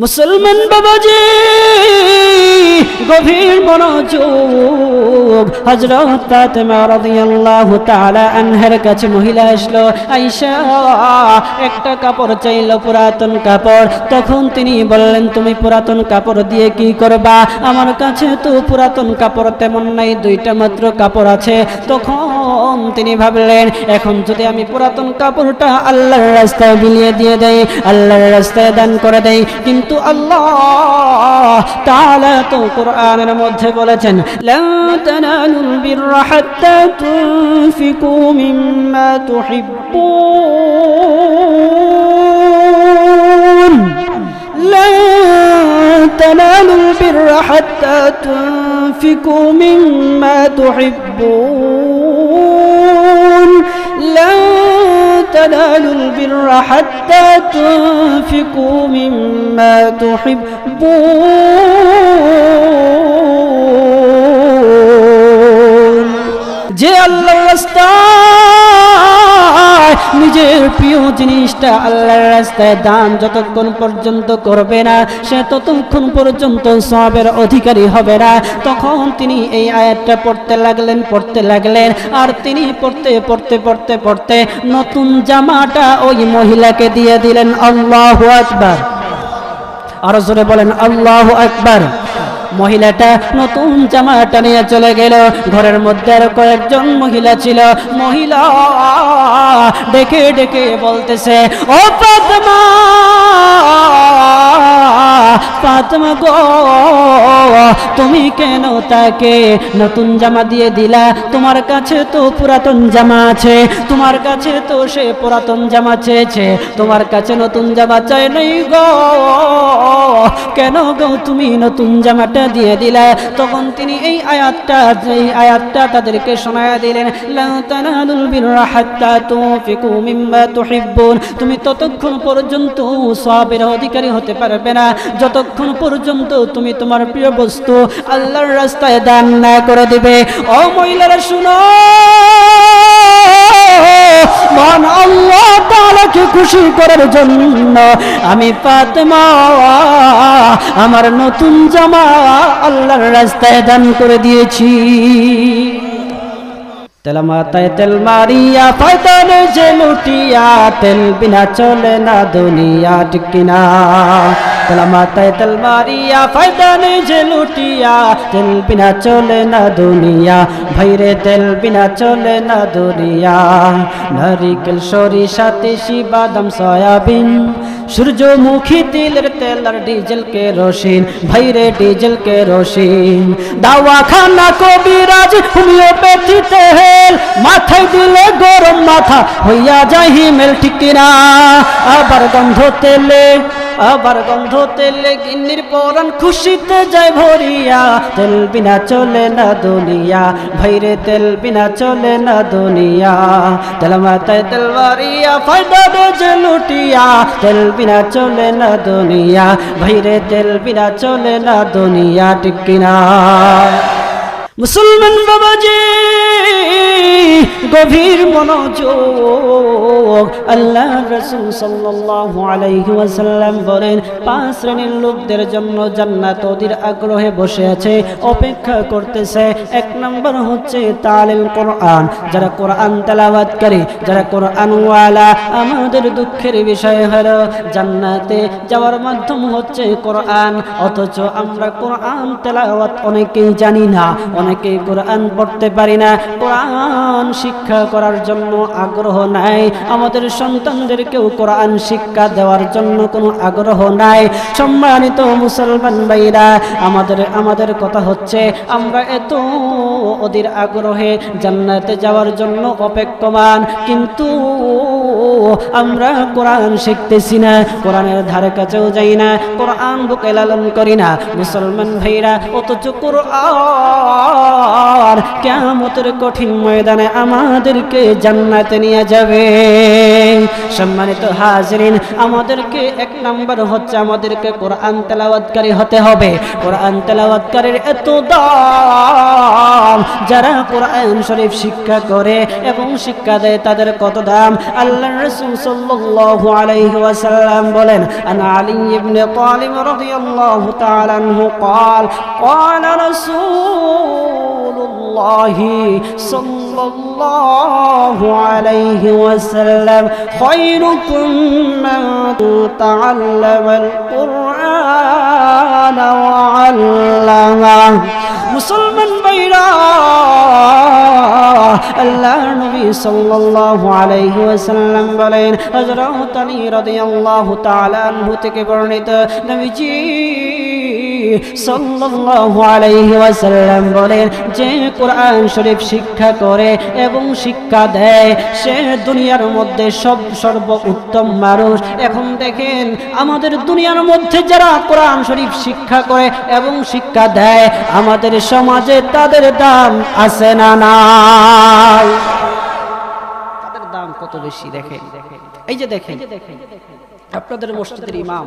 মুসলমান বাবাজি গভীর মনোযোগ। হযরত ফাতেমা রাদিয়াল্লাহু তাআলা আনহার কাছে মহিলা আসলো, আয়েশা একটা কাপড় চাইলো, পুরাতন কাপড়। তখন তিনি বললেন, তুমি পুরাতন কাপড় দিয়ে কি করবা? আমার কাছে তো পুরাতন কাপড় তেমন নাই, দুইটা মাত্র কাপড় আছে। তখন তিনি ভাবলেন, এখন যদি আমি পুরাতন কাপড়টা আল্লাহর রাস্তায় বিলিয়ে দিয়ে দেই, আল্লাহর রাস্তায় দান করে দেই, কিন্তু আল্লাহ তাআলা তো কোরআনের মধ্যে বলেছেন, লা তানালুল বিররা হাত্তা তুনফিকু মিম্মা তুহিব্বুন, লা তানালুল বিররা হাত্তা তুনফিকু মিম্মা তুহিব্বুন, লা تنالوا البر حتى تنفقوا مما تحبون। যে আল্লাহর রাস্তায় নিজের প্রিয় জিনিসটা আল্লাহর রাস্তায় দান যতক্ষণ পর্যন্ত করবে না, সে ততক্ষণ পর্যন্ত সওয়াবের অধিকারী হবে না। তখন তিনি এই আয়াতটা পড়তে লাগলেন, আর তিনি পড়তে নতুন জামাটা ওই মহিলাকে দিয়ে দিলেন। আল্লাহু আকবার, আর জোরে বলেন আল্লাহু আকবার। মহিলাটা নতুন জামাটা নিয়ে চলে গেল। ঘরের মধ্যে আর কয়েকজন মহিলা ছিল। মহিলা ডেকে ডেকে বলতেছে, ও ফাতেমা, ফাতেমা গো, তুমি কেন তাকে নতুন জামা দিয়ে দিলা? তোমার কাছে তো পুরাতন জামা আছে, তোমার কাছে তো সে পুরাতন জামা চেয়েছে, তোমার কাছে নতুন জামা চাই নাই গো, কেন গো তুমি নতুন জামাটা দিয়ে দিলা? তখন তিনি এই আয়াতটা তাদেরকে শোনায়া দিলেন, লা তানালুল বিররা হাত্তা তুনফিকু মিম্মা তুহিব্বুন। তুমি ততক্ষণ পর্যন্ত সওয়াবের অধিকারী হতে পারবে না যতক্ষণ পর্যন্ত তুমি তোমার প্রিয় বস্তু আল্লাহর রাস্তায় দান না করে দিবে। ও মহিলারা শুনো, মহান আল্লাহ তাআলাকে খুশি করার জন্য আমি ফাতেমা আমার নতুন জামা আল্লাহর রাস্তায় দান করে দিয়েছি। তেল মাথায় তেল মারিয়া ফায়দানে যে লুটিয়া, তেল বিনা চলে না দুনিয়া, ঠিক কিনা? তেল মাথায় তেল মারিয়া ফায়দানে যে লুটিয়া, তেল বিনা চলে না দুনিয়া, ভাইরে তেল বিনা চলে না দুনিয়া। নারিকেল, সরিষা, তিসি, বাদাম, সয়াবিন, সূর্যমুখী তিলের তেল আর ডিজেল কেরোসিন, ভাইরে ডিজেল কেরোসিন। দাওয়াখানা, কবিরাজ, হোমিওপ্যাথি তেল, মাথায় দিলে গরম মাথা হইয়া যায় হিমেল, ঠিক কিনা? আবার গন্ধ তেলে গিন্নির পরাণ খুশিতে যায় ভরিয়া, তেল বিনা চলে না দুনিয়া, ভাইরে তেল বিনা চলে না দুনিয়া। তেল মাথায় তেল মারিয়া ফায়দা দে যে লুটিয়া, তেল বিনা চলে না দুনিয়া, ভাইরে তেল বিনা চলে না দুনিয়া, ঠিক কিনা? মুসলমান বাবাজি গভীর মনোযোগ। আল্লাহ রাসূল সাল্লাল্লাহু আলাইহি ওয়াসাল্লাম বলেন, 5 শ্রেণীর লোকদের জন্য জান্নাত ওদের আগ্রহে বসে আছে, অপেক্ষা করতেছে। 1 নম্বর হচ্ছে তালিল কোরআন, যারা কোরআন তেলাওয়াত করে, যারা কোরআন ওয়ালা। আমাদের দুঃখের বিষয় হলো জান্নাতে যাওয়ার মাধ্যম হচ্ছে কোরআন, অথচ আমরা কোরআন তেলাওয়াত অনেকেই জানি না, অনেকেই কোরআন পড়তে পারি না, কোরআন শিক্ষা করার জন্য আগ্রহ নাই। আমাদের সন্তানদেরকেও কোরআন শিক্ষা দেওয়ার জন্য কোনো আগ্রহ নাই। সম্মানিত মুসলমান ভাইরা, আমাদের কথা হচ্ছে আমরা এত ওদের আগ্রহে জান্নাতে যাওয়ার জন্য অপেক্ষমান, কিন্তু আমরা কোরআন শিখতেছি না, কোরআনের ধারে কাছেও যাই না, কোরআন বুকে লালন করি না মুসলমান ভাইরা। অথচ কোরআন পর কিয়ামতের কঠিন ময়দানে আমাদেরকে জান্নাতে নিয়ে যাবে। সম্মানিত হাজিরিন, আমাদেরকে এক নাম্বার হচ্ছে আমাদেরকে কোরআন তেলাওয়াতকারী হতে হবে। কোরআন তেলাওয়াতকারীর এত দাম, যারা কোরআন শরীফ শিক্ষা করে এবং শিক্ষা দেয় তাদের কত দাম। আল্লাহর রাসূল সাল্লাল্লাহু আলাইহি ওয়াসাল্লাম বলেন, আনা আলী ইবনে তালিব রাদিয়াল্লাহু তাআলা আনহু قال قال رسول الله صلى الله عليه وسلم خيركم من تعلم القرآن وعلمه। মুসলমান ভাইরা, আল্লাহর নবী সাল্লাল্লাহু আলাইহি ওয়াসাল্লাম বলেন, হযরত আলী রাদিয়াল্লাহু তাআলা আনহু থেকে বর্ণিত, নবীজি সাল্লাল্লাহু আলাইহি ওয়াসাল্লাম বলেন, যে কোরআন শরীফ শিক্ষা করে এবং শিক্ষা দেয় সে দুনিয়ার মধ্যে সর্বোত্তম মানুষ। এখন দেখেন আমাদের দুনিয়ার মধ্যে যারা কোরআন শরীফ শিক্ষা করে এবং শিক্ষা দেয়, আমাদের সমাজে তাদের দাম আছে না নাই? তাদের দাম কত বেশি দেখেন। এই যে দেখেন আপনাদের মসজিদের ইমাম,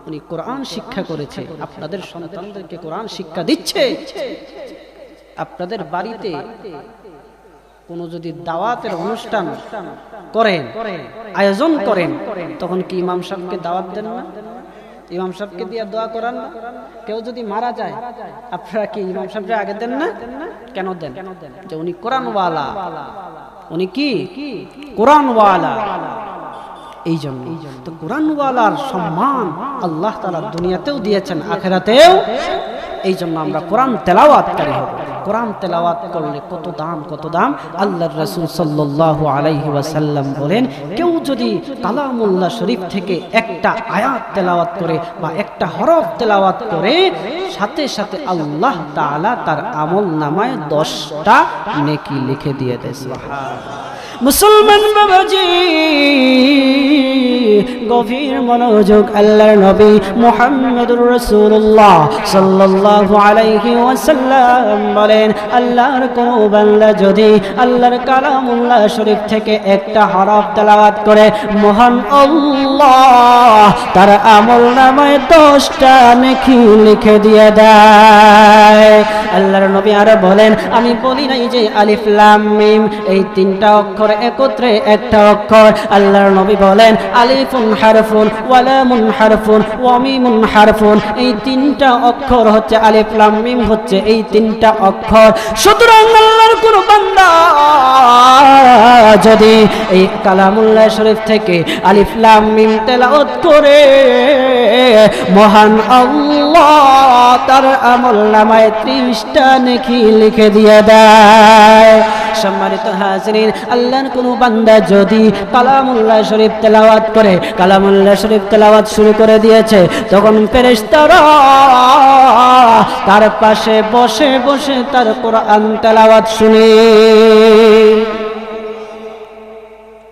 উনি কোরআন শিক্ষা করেছে, আপনাদের সন্তানদেরকে কোরআন শিক্ষা দিচ্ছে। আপনাদের বাড়িতে কোনো যদি দাওয়াতের অনুষ্ঠান করেন, আয়োজন করেন, তখন কি ইমাম সাহেবকে দাওয়াত দেন না? ইমাম সাহেবকে দিয়ে দোয়া করান না? কেউ যদি মারা যায় আপনারা কি ইমাম সাহেবকে আগে দেন না? কেন দেন? যে উনি কোরআনওয়ালা, উনি কি কোরআনওয়ালা। এই জন্য তো কোরআনওয়ালার সম্মান আল্লাহ তাআলা দুনিয়াতেও দিয়েছেন, আখিরাতেও। এই জন্য আমরা কোরআন তেলাওয়াতকারী হব। কোরআন তেলাওয়াত করলে কত দাম, কত দাম। আল্লাহর রাসূল সাল্লাল্লাহু আলাইহি ওয়াসাল্লাম বলেন, কেউ যদি কালামুল্লাহ শরীফ থেকে একটা আয়াত তেলাওয়াত করে বা একটা হরফ তেলাওয়াত করে, সাথে সাথে আল্লাহ তাআলা তার আমলনামায় 10টা নেকি লিখে দিয়ে দেয়। সুবহানাল্লাহ। মুসলমান বাবাজি, গভীর মনোযোগ। আল্লাহর নবী মুহাম্মদুর রাসূলুল্লাহ সাল্লাল্লাহু আলাইহি ওয়াসাল্লাম বলেন, আল্লাহর কোন বান্দা যদি আল্লাহর কালামুল্লাহ শরীফ থেকে একটা হরফ তেলাওয়াত করে, মহান আল্লাহ তার আমলনামায় 10টা নেকি লিখে দিয়ে দেয়। আল্লাহর নবী আরো বলেন, আমি বলি নাই যে আলিফ লাম মিম এই 3টা অক্ষর একত্রে একটা অক্ষর। আল্লাহর নবী বলেন, আলিফুন হারফুন ওয়া লামুন হারফুন ওয়া মিমুন হারফুন, এই 3টা অক্ষর হচ্ছে আলিফ লাম মিম, হচ্ছে এই 3টা অক্ষর। সুতরাং আল্লাহর কোন বান্দা যদি এই কালামুল্লাহ শরীফ থেকে আলিফ লাম মিম তেলাওয়াত করে, মহান আল্লাহ তার আমলনামায় 30টা নেকি লিখে দিয়ে দেয়। সম্মানিত হাজিরিন, আল্লাহর কোন বান্দা যদি কালামুল্লাহ শরীফ তেলাওয়াত করে, কালামুল্লাহ শরীফ তেলাওয়াত শুরু করে দিয়েছে, তখন ফেরেশতারা তার পাশে বসে বসে তার কোরআন তেলাওয়াত শুনে।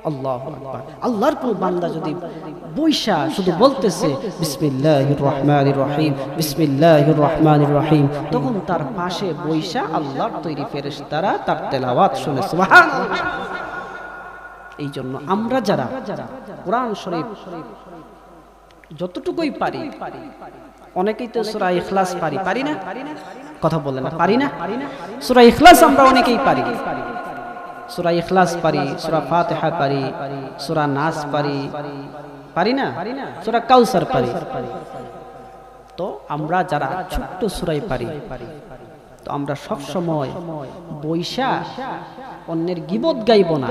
আল্লাহু আকবার। আল্লাহর কোন বান্দা যদি বৈশা শুধু বলতেছে বিসমিল্লাহির রহমানির রহিম, বিসমিল্লাহির রহমানির রহিম, তখন তার পাশে বৈশা আল্লাহর তৈরি ফেরেশতারা তার তেলাওয়াত শুনে। সুবহানাল্লাহ। এই জন্য আমরা যারা কোরআন শরীফ যতটুকুই পারি, অনেকেই তো সূরা ইখলাস পারি না? কথা বলেন না, পারি না? সূরা ইখলাস আমরা অনেকেই পারি। সূরা ইখলাস পারি, সূরা ফাতিহা পারি, সূরা নাস পারি না? সূরা কাউসার পারি। তো আমরা যারা ছোট্ট সূরাই পারি, তো আমরা সব সময় বৈশা অন্যের গীবত গাইব না,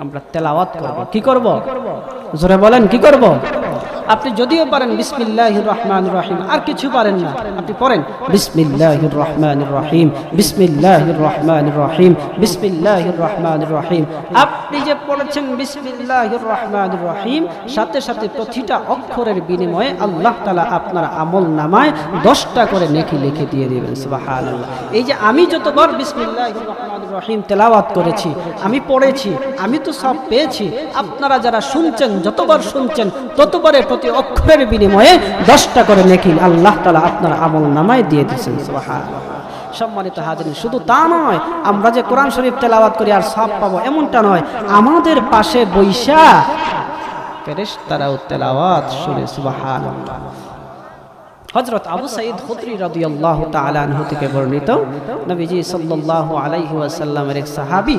আমরা তেলাওয়াত করব। কি করব? জোরে বলেন, কি করব? আপনি যদিও পারেন বিসমিল্লাহির রহমানির রহিম, আর কিছু পারেন না, আপনি পড়েন বিসমিল্লাহির রহমানির রহিম, বিসমিল্লাহির রহমানির রহিম, বিসমিল্লাহির রহমানির রহিম। আপনি যে পড়েছেন বিসমিল্লাহির রহমানির রহিম, সাথে সাথে প্রতিটা অক্ষরের বিনিময়ে আল্লাহ তাআলা আপনার আমলনামায় 10টা করে নেকি লিখে দিয়ে দিবেন। সুবহানাল্লাহ। এই যে আমি যতবার বিসমিল্লাহির রহমানির রহিম তেলাওয়াত করেছি, আমি পড়েছি, আমি তো সব পেয়েছি। আপনারা যারা শুনছেন, যতবার শুনছেন ততবারে প্রতি অক্ষরের বিনিময়ে 10টা করে নেকি আল্লাহ তাআলা আপনার আমলনামায় দিয়ে দিয়েছেন। সুবহানাল্লাহ। সম্মানিত হাজিরিন, শুধু তা নয়, আমরা যে কোরআন শরীফ তেলাওয়াত করি আর সব পাবো এমনটা নয়, আমাদের পাশে বৈশা ফেরেশতারাও তেলাওয়াত শুনে সুবহানাল্লাহ। হযরত আবু সাঈদ খুদরি রাদিয়াল্লাহু তাআলা আনহু থেকে বর্ণিত, নবীজি সাল্লাল্লাহু আলাইহি ওয়াসাল্লামের এক সাহাবী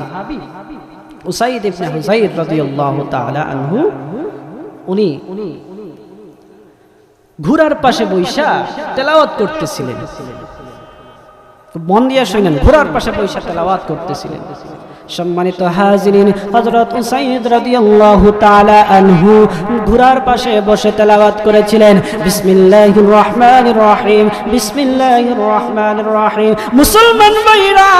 উসাইদ ইবনে হুযাইর রাদিয়াল্লাহু তাআলা আনহু, উনি ঘোড়ার পাশে বৈশা তেলাওয়াত করতেছিলেন। মন দিয়ে শুনেন, ঘোড়ার পাশে বৈশা তেলাওয়াত করতেছিলেন। সম্মানিত হাজিরিন, হযরত উসাইদ রাদিয়াল্লাহু তাআলা আনহু ঘোড়ার পাশে বসে তেলাওয়াত করেছিলেন, বিসমিল্লাহির রহমানির রহিম, বিসমিল্লাহির রহমানির রহিম। মুসলমান ভাইরা,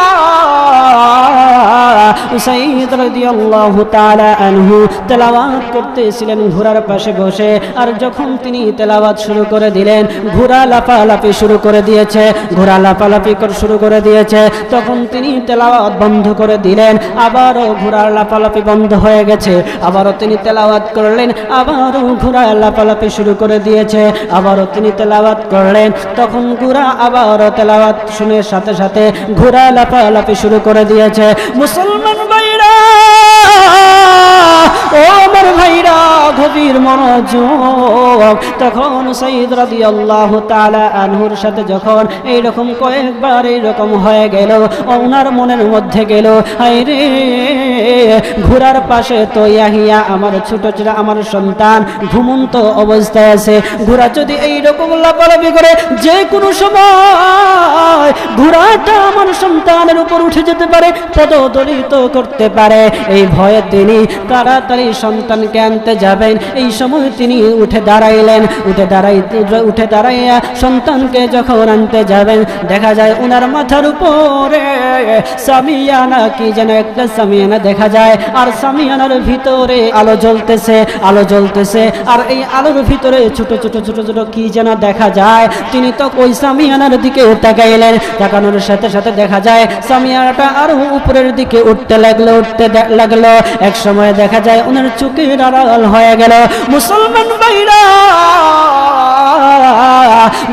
উসাইদ রাদিয়াল্লাহু তাআলা আনহু তেলাওয়াত করতেছিলেন ঘোড়ার পাশে বসে। আর যখন তিনি তেলাওয়াত শুরু করে দিলেন, ঘোড়া লাফালাফি শুরু করে দিয়েছে, ঘোড়া লাফালাফি শুরু করে দিয়েছে, তখন তিনি তেলাওয়াত বন্ধ করে দিলেন। আবারও ঘোড়ার লাফালাফি বন্ধ হয়ে গেছে, আবারও তিনি তেলাওয়াত করলেন, আবারও ঘোড়া লাফালাফি শুরু করে দিয়েছে, আবারও তিনি তেলাওয়াত করলেন। তখন ঘোড়া আবারও তেলাওয়াত শুনে সাথে সাথে ঘোড়া লাফালাফি শুরু করে দিয়েছে। মুসলমান ভাইরা, ও আমার ভাইরা, গভীর মনোযোগ। তখন উসাইদ রাদিয়াল্লাহু তাআলা আনহুর সাথে যখন এইরকম কয়েকবার এইরকম হয়ে গেল, ওনার মনের মধ্যে গেল, হায় রে, ঘোড়ার পাশে তো ইয়াহিয়া আমার ছোট ছোট আমার সন্তান ঘুমন্ত অবস্থায় আছে, ঘোড়া যদি এইরকম লাফালাফি করে যে কোনো সময় ঘোড়াটা আমার সন্তানের উপর উঠে যেতে পারে, পদদলিত করতে পারে। এই ভয়ে তিনি তাড়াতাড়ি সন্তানকে আনতে যাবেন। এই সময় তিনি উঠে দাঁড়াইলেন, উঠে দাঁড়াইয়া সন্তানকে যখন আনতে যাবেন, দেখা যায় উনার মাথার উপরে সামিয়ানা, কি যেন একটা সামিয়ানা দেখা যায়, আর সামিয়ানার ভিতরে আলো জ্বলতেছে, আলো জ্বলতেছে, আর এই আলোর ভিতরে ছোট ছোট ছোট ছোট কি যেন দেখা যায়। তিনি তো ওই সামিয়ানার দিকে তাকাইলেন, তাকানোর সাথে সাথে দেখা যায় সামিয়ানাটা আরো উপরের দিকে উঠতে লাগলো, উঠতে লাগলো। এক সময় দেখা যায় ওনার চোখের আড়াল হয়ে গেল। মুসলমান ভাইরা,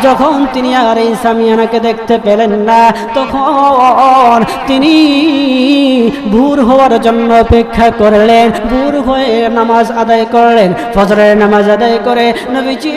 যখন তিনি আর এই সামিয়ানাকে দেখতে পেলেন না, তখন তিনি ভোর হওয়ার জন্য অপেক্ষা করলেন। ভোর হয়ে নামাজ আদায় করলেন, ফজরের নামাজ আদায় করে নবীজি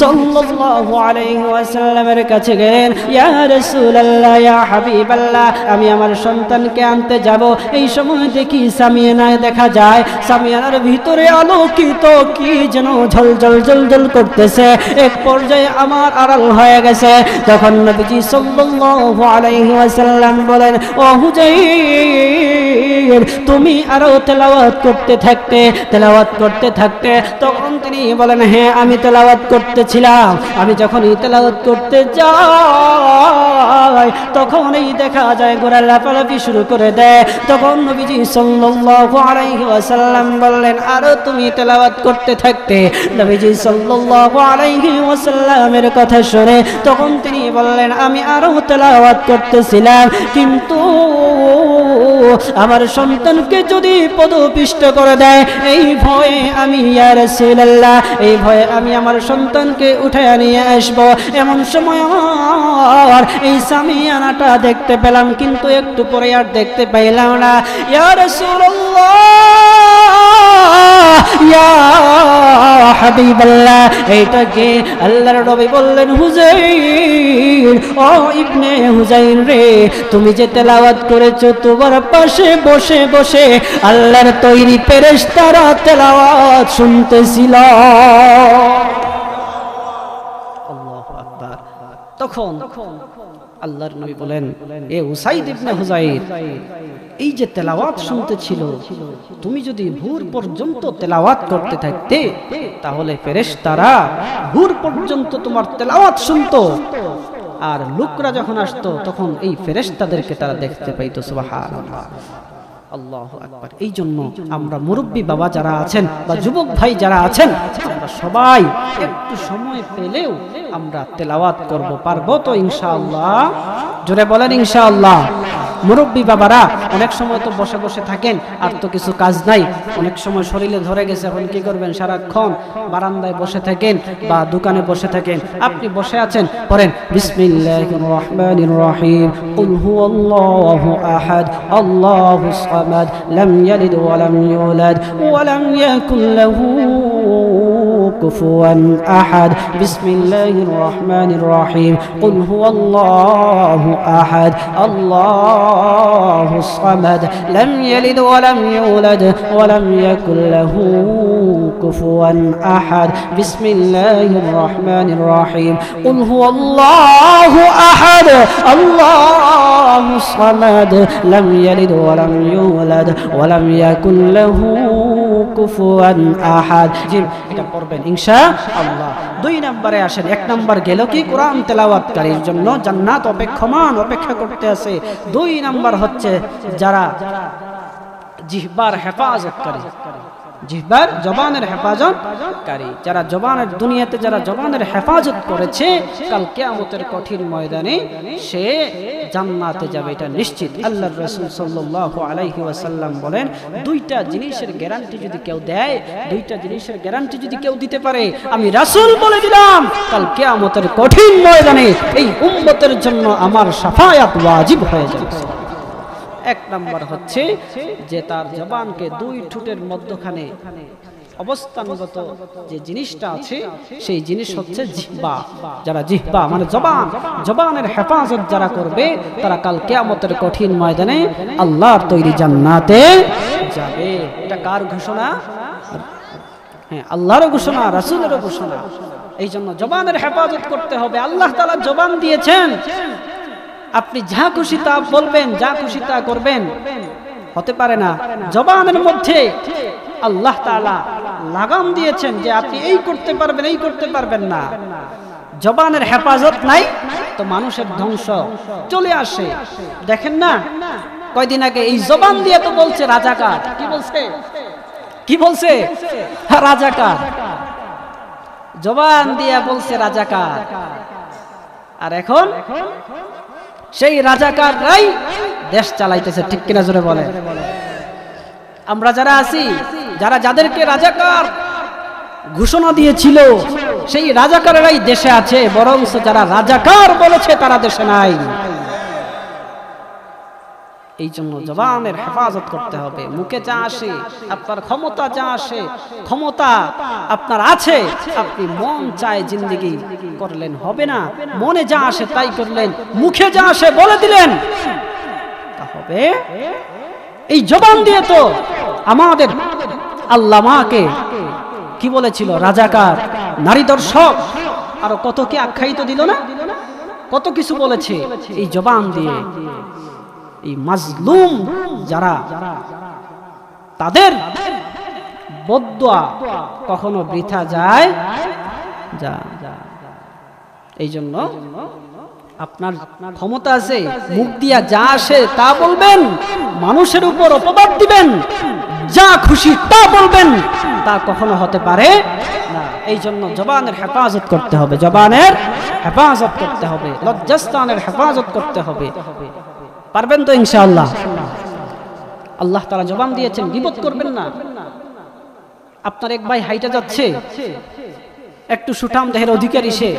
সাল্লাল্লাহু আলাইহি ওয়াসাল্লামের কাছে গেলেন, ইয়া রাসূলুল্লাহ, ইয়া হাবিবাল্লাহ, আমি আমার সন্তানকে আনতে যাব। এই সময় দেখি সামিয়ানা দেখা যায়, সামিয়ানার ভিতরে আলোকিত কি যেন ঝলঝল ঝলঝল করতেছে, এক পর্যায়ে আমার আড়াল হয়ে গেছে। তখন নবীজি সাল্লাল্লাহু আলাইহি ওয়াসাল্লাম বলেন, ও হুজাইর, তুমি আরো তেলাওয়াত করতে থাকতে। তখন তিনি বলেন, হ্যাঁ, আমি তেলাওয়াত করতেছিলাম। আমি যখন তেলাওয়াত করতে যাই, তখন এই দেখা যায় ঘোড়া লাফালাফি শুরু করে দেয়। তখন নবীজি সাল্লাল্লাহু আলাইহি ওয়াসাল্লাম বললেন, আরো তুমি তেলাওয়াত করতে থাকতে। নবীজি সাল্লাল্লাহু আলাইহি ওয়াসাল্লামের কথা শুনে তখন তিনি বললেন, আমি আরো তেলাওয়াত করতেছিলাম, কিন্তু আমার সন্তানকে যদি পদপিষ্ট করে দেয়, এই ভয়ে আমি, ইয়া রাসূলুল্লাহ, এই ভয়ে আমি আমার সন্তানকে উঠায় নিয়ে আসবো। এমন সময় আমার এই সামিয়ানাটা দেখতে পেলাম, কিন্তু একটু পরে আর দেখতে পাইলাম না। ইয়া রাসূলুল্লাহ, ইয়া হাবিবাল্লাহ, এইটাকে আল্লাহর নবী বললেন, হুজাইর, ও ইবনে হুজাইর রে, তুমি যে তেলাওয়াত করেছো, তোমার পাশে বসে বসে আল্লাহর তৈরি ফেরেশতারা তেলাওয়াত শুনতেছিল। আল্লাহু আকবার। তখন আল্লাহর নবী বলেন, এ উসাইদ ইবনে হুজাইর, এই যে তেলাওয়াত শুনতেছিল, তুমি যদি ভোর পর্যন্ত তেলাওয়াত করতে থাকতে, তাহলে ফেরেশতারা ভোর পর্যন্ত তোমার তেলাওয়াত শুনতো। আর লোকরা যখন আসতো, তখন এই ফেরেশতাদেরকে তারা দেখতে পাইতো। সুবহানাল্লাহ, আল্লাহু আকবার। এই জন্য আমরা মুরব্বী বাবা যারা আছেন বা যুবক ভাই যারা আছেন, আমরা সবাই একটু সময় পেলেও আমরা তেলাওয়াত করব, পারবো তো ইনশাআল্লাহ? জোরে বলেন ইনশাআল্লাহ। মুরব্বী বাবারা অনেক সময় তো বসে বসে থাকেন, আর তো কিছু কাজ নাই, অনেক সময় শরীরে ধরে গেছে, এখন কি করবেন? সারাক্ষণ বারান্দায় বসে থাকেন বা দোকানে বসে থাকেন। আপনি বসে আছেন, পড়েন বিসমিল্লাহির রহমানির রহিম, কুল হুয়াল্লাহু আহাদ আল্লাহুস সামাদ লাম ইয়ালিদ ওয়া লাম ইউলাদ ওয়া লাম ইয়াকুল লাহু কুফুয়ান আহাদ। বিসমিল্লাহির রহমানির রহিম, কুল হুয়াল্লাহু আহাদ আল্লাহুস সামাদ লাম ইয়ালিদ ওয়া লাম ইউলাদ ওয়া লাম ইয়াকুল লাহু কুফুয়ান আহাদ। বিসমিল্লাহির রহমানির রহিম, কুল হুয়াল্লাহু আহাদ আল্লাহুস সামাদ লাম ইয়ালিদ ওয়া লাম ইউলাদ ওয়া লাম ইয়াকুল লাহু কুফুয়ান আহাদ। জি, এটা পড়বেন ইনশাআল্লাহ। 2 নম্বরে আসেন। 1 নম্বর গেল কি? কোরআন তেলাওয়াতকারীর জন্য জান্নাত অপেক্ষা করতে আছে। 2 নম্বর হচ্ছে যারা জিহ্বার হেফাজতকারী, জিহ্বার জবানের হেফাজতকারী, যারা জবানের দুনিয়াতে যারা জবানের হেফাজত করেছে, কাল কিয়ামতের কঠিন ময়দানে সে জান্নাতে যাবে, এটা নিশ্চিত। আল্লাহর রাসূল সাল্লাল্লাহু আলাইহি ওয়াসাল্লাম বলেন, 2টা জিনিসের গ্যারান্টি যদি কেউ দেয়, 2টা জিনিসের গ্যারান্টি যদি কেউ দিতে পারে, আমি রাসূল বলে দিলাম কাল কিয়ামতের কঠিন ময়দানে এই উম্মতের জন্য আমার শাফায়াত ওয়াজিব হয়ে যাবে। 1 নম্বর হচ্ছে যে তার জবানকে 2 ঠোঁটের মধ্যখানে অবস্থানগত যে জিনিসটা আছে, সেই জিনিস হচ্ছে জিহ্বা। যারা জিহ্বা মানে জবানের হেফাজত যারা করবে, তারা কাল কিয়ামতের কঠিন ময়দানে আল্লাহর তৈরি জান্নাতে যাবে। এটা কার ঘোষণা? হ্যাঁ, আল্লাহর ঘোষণা, রাসূলেরও ঘোষণা। এই জন্য জবানের হেফাজত করতে হবে। আল্লাহ তাআলা জবান দিয়েছেন, আপনি যা খুশি তা বলবেন, যা খুশি তা করবেন, হতে পারে না। জবানের মধ্যে আল্লাহ তাআলা লাগাম দিয়েছেন যে আপনি এই করতে পারবেন, এই করতে পারবেন না। জবানের হেফাজত নাই তো মানুষের ধ্বংস চলে আসে। দেখেন না, কয়দিন আগে এই জবান দিয়ে তো বলছে রাজাকার। কি বলছে? রাজাকার। জবান দিয়ে বলছে রাজাকার, আর এখন সেই রাজাকাররাই দেশ চালাইতেছে। ঠিক কিনা জোরে বলে? আমরা যারা আছি, যাদেরকে রাজাকার ঘোষণা দিয়েছিল, সেই রাজাকারেরাই দেশে আছে, বরং যারা রাজাকার বলেছে তারা দেশে নাই। এই জন্য জবানের হেফাজত করতে হবে। মুখে যা আসে, আপনার ক্ষমতা যা আসে, ক্ষমতা আপনার আছে, আপনি মন চায় জিন্দেগি করলেন, হবে না। মনে যা আসে তাই করলেন, মুখে যা আসে বলে দিলেন, তা হবে। এই জবান দিয়ে তো আমাদের আল্লামাকে কি বলেছিল? রাজাকার, নারী দর্শক, আরো কত কি আখ্যায়িত দিল না? কত কিছু বলেছে এই জবান দিয়ে। এই মাজলুম যারা, তাদের বদদুয়া কখনো বৃথা যায়। এই জন্য আপনার ক্ষমতা আছে, মুখ দিয়া যা আসে তা বলবেন, মানুষের উপর অপবাদ দিবেন, যা খুশি তা বলবেন, তা কখনো হতে পারে না। এই জন্য জবানের হেফাজত করতে হবে, জবানের হেফাজত করতে হবে, লজ্জাস্থানের হেফাজত করতে হবে। পারবেন তো ইনশাআল্লাহ? আল্লাহ তাআলা জবান দিয়েছেন, গীবত করবেন না। আপনার এক ভাই হাইটা যাচ্ছে, একটু সুঠাম দেহের অধিকারী, সে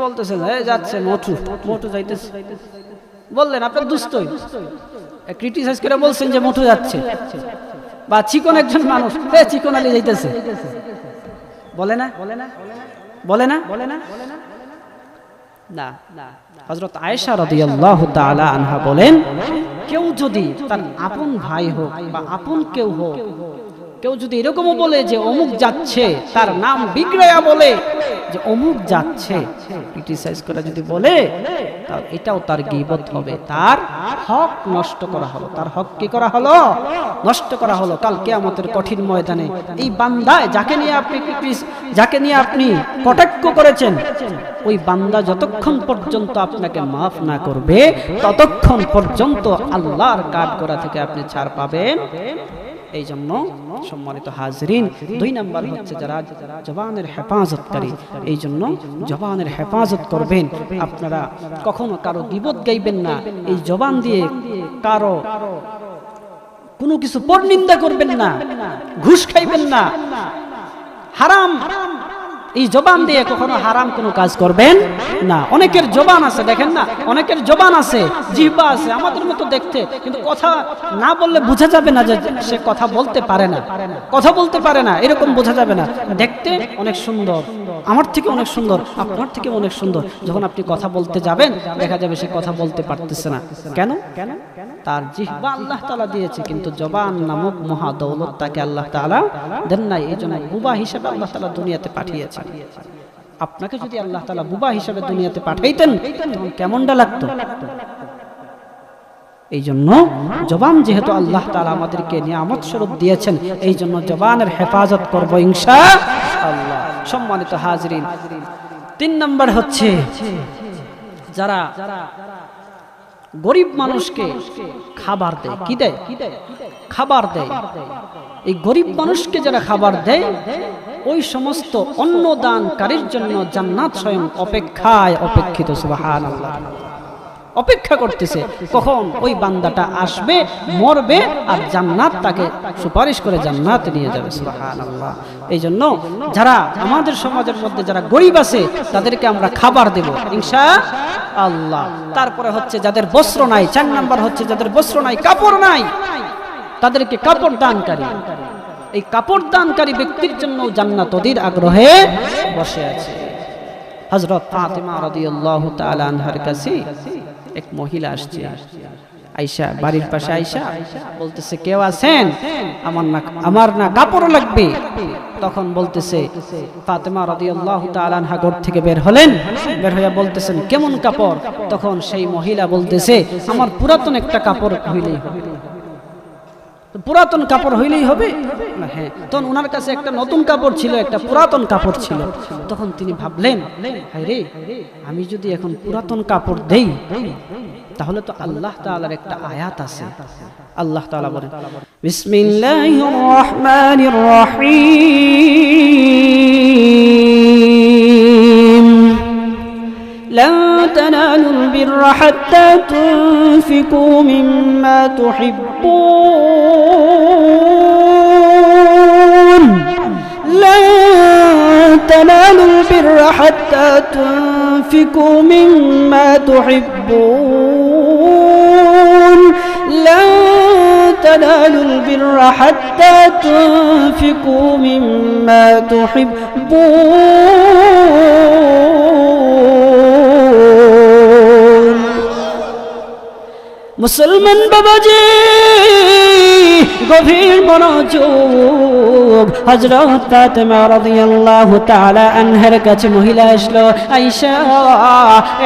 বলতেছেন যাচ্ছে মোটু যাইতেছে, বললেন আপনার দুস্থই, ক্রিটিসাইজ করে বলছেন যে মোটু যাচ্ছে। বা চিকন একজন মানুষ, চিকন আলী যাইতেছে, বলে না? না। হযরত আয়েশা রাদিয়াল্লাহু তাআলা আনহা বলেন, কেউ যদি তার আপন ভাই হোক বা আপন কেউ হোক, কেউ যদি এরকমও বলে যে অমুক যাচ্ছে, তার নাম বিগড়ায়া বলে যে অমুক যাচ্ছে, ক্রিটিসাইজ করে যদি বলে, তাহলে এটাও তার গীবত হবে, তার হক নষ্ট করা হলো। তার হক কি করা হলো? নষ্ট করা হলো। কাল কিয়ামতের কঠিন ময়দানে এই বান্দায় যাকে নিয়ে আপনি কটাক্ষ করেছেন, ওই বান্দা যতক্ষণ পর্যন্ত আপনাকে মাফ না করবে, ততক্ষণ পর্যন্ত আল্লাহর কাঠগড়া থেকে আপনি ছাড় পাবেন এই জন্য সম্মানিত হাজরিন, 2 নাম্বার হচ্ছে যারা জবানের হেফাজতকারী। এই জন্য জবানের হেফাজত করবেন। আপনারা কখনো কারো গীবত গাইবেন না, এই জবান দিয়ে কারো কোনো কিছু পরনিন্দা করবেন না, ঘুষ খাইবেন না, হারাম এই জবান দিয়ে কখনো হারাম কোনো কাজ করবেন না। অনেকের জবান আছে, দেখেন না, অনেকের জবান আছে, জিহ্বা আছে আমাদের মতো দেখতে, কিন্তু কথা না বললে বোঝা যাবে না যে সে কথা বলতে পারে না, কথা বলতে পারে না, এরকম বোঝা যাবে না। দেখতে অনেক সুন্দর, আমার থেকে অনেক সুন্দর, আপনার থেকে অনেক সুন্দর, যখন আপনি কথা বলতে যাবেন দেখা যাবে সে কথা বলতে পারতেছে না। কেন? তার জিহ্বা আল্লাহ তাআলা দিয়েছে, কিন্তু জবান নামক মহা দৌলত তাকে আল্লাহ তাআলা দেন নাই। এই জন্য বুবা হিসেবে আল্লাহ তাআলা দুনিয়াতে পাঠিয়েছেন। আপনাকে যদি আল্লাহ তাআলা বুবা হিসেবে দুনিয়াতে পাঠাইতেন তখন কেমনটা লাগতো? এই জন্য জবান যেহেতু আল্লাহ তাআলা আমাদেরকে নিয়ামত স্বরূপ দিয়েছেন, এই জন্য জবানের হেফাজত করব ইনশাআল্লাহ। সম্মানিত হাজরিন, 3 নাম্বার হচ্ছে যারা গরিব মানুষকে খাবার দেয়। কি দেয়? খাবার দেয়। এই গরিব মানুষকে যারা খাবার দেয়, ওই সমস্ত অন্নদানকারীর জন্য জান্নাত স্বয়ং অপেক্ষিত। সুবহানাল্লাহ, অপেক্ষা করতেছে কখন ওই বান্দাটা আসবে, মরবে, আর জান্নাত তাকে সুপারিশ করে জান্নাতে নিয়ে যাবে। সুবহানাল্লাহ। এই জন্য যারা আমাদের সমাজের মধ্যে যারা গরিব আছে তাদেরকে আমরা খাবার দেব ইনশাআল্লাহ। তারপরে হচ্ছে যাদের বস্ত্র নাই, 4 নাম্বার হচ্ছে যাদের বস্ত্র নাই, কাপড় নাই, তাদেরকে কাপড় দানকারী। এই কাপড় দানকারী ব্যক্তির জন্য জান্নাত অধীর আগ্রহে বসে আছে। হযরত ফাতিমা রাদিয়াল্লাহু তাআলা আনহার কাছে এক মহিলা আসছে, আয়েশা, বাড়ির পাশে আয়েশা বলতেছে, কেউ আছেন? আমার না কাপড় লাগবে। তখন বলতেছে ফাতিমা রাদিয়াল্লাহু তাআলা আনহা ঘর থেকে বের হলেন, বের হয়ে বলতেছেন, কেমন কাপড়? তখন সেই মহিলা বলতেছে, আমার পুরাতন একটা কাপড় হইলেই হবে। পুরাতন কাপড় হইলেই হবে না? হ্যাঁ। তখন ওনার কাছে একটা নতুন কাপড় ছিল, একটা পুরাতন কাপড় ছিল। তখন তিনি ভাবলেন, হায় রে, আমি যদি এখন পুরাতন কাপড় দেই তাহলে তো আল্লাহ তাআলার একটা আয়াত আছে। আল্লাহ তাআলা বলেন, বিসমিল্লাহির রহমানির রহিম, لن تنالوا البر حتى تنفقوا مما تحبون لن تنالوا البر حتى تنفقوا مما تحبون لن تنالوا البر حتى تنفقوا مما تحبون মুসলমান বাবাজি, গভীর মনোযোগ। হযরত ফাতিমা রাদিয়াল্লাহু তাআলা আনহার কাছে মহিলা আসলো, আয়েশা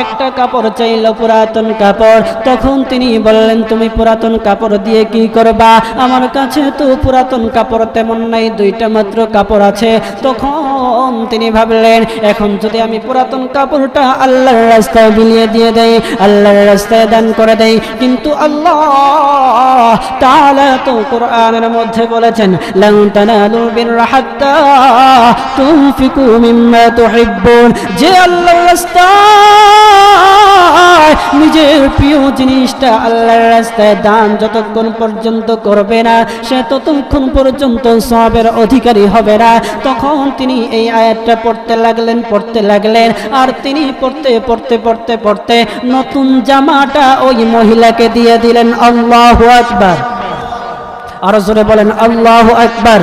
একটা কাপড় চাইলো, পুরাতন কাপড়। তখন তিনি বললেন, তুমি পুরাতন কাপড় দিয়ে কি করবা? আমার কাছে তো পুরাতন কাপড় তেমন নাই, 2টা মাত্র কাপড় আছে। তখন তিনি ভাবলেন, এখন যদি আমি পুরাতন কাপড়টা আল্লাহর রাস্তায় বিলিয়ে দিয়ে দেই, আল্লাহর রাস্তায় দান করে দেই, কিন্তু আল্লাহ তাআলা তো কোরআনের মধ্যে বলেছেন, লান তানালুল বিররা হাত্তা তুনফিকু মিম্মা তুহিব্বুন। যে আল্লাহর রাস্তায় নিজের প্রিয় জিনিসটা আল্লাহর রাস্তায় দান যতক্ষণ পর্যন্ত করবে না, সে ততক্ষণ পর্যন্ত সওয়াবের অধিকারী হবে না। তখন তিনি এই আয়াতটা পড়তে লাগলেন, আর তিনি পড়তে নতুন জামাটা ওই মহিলাকে দিয়ে দিলেন। আল্লাহু আকবার, আরো জোরে বলেন আল্লাহু আকবার।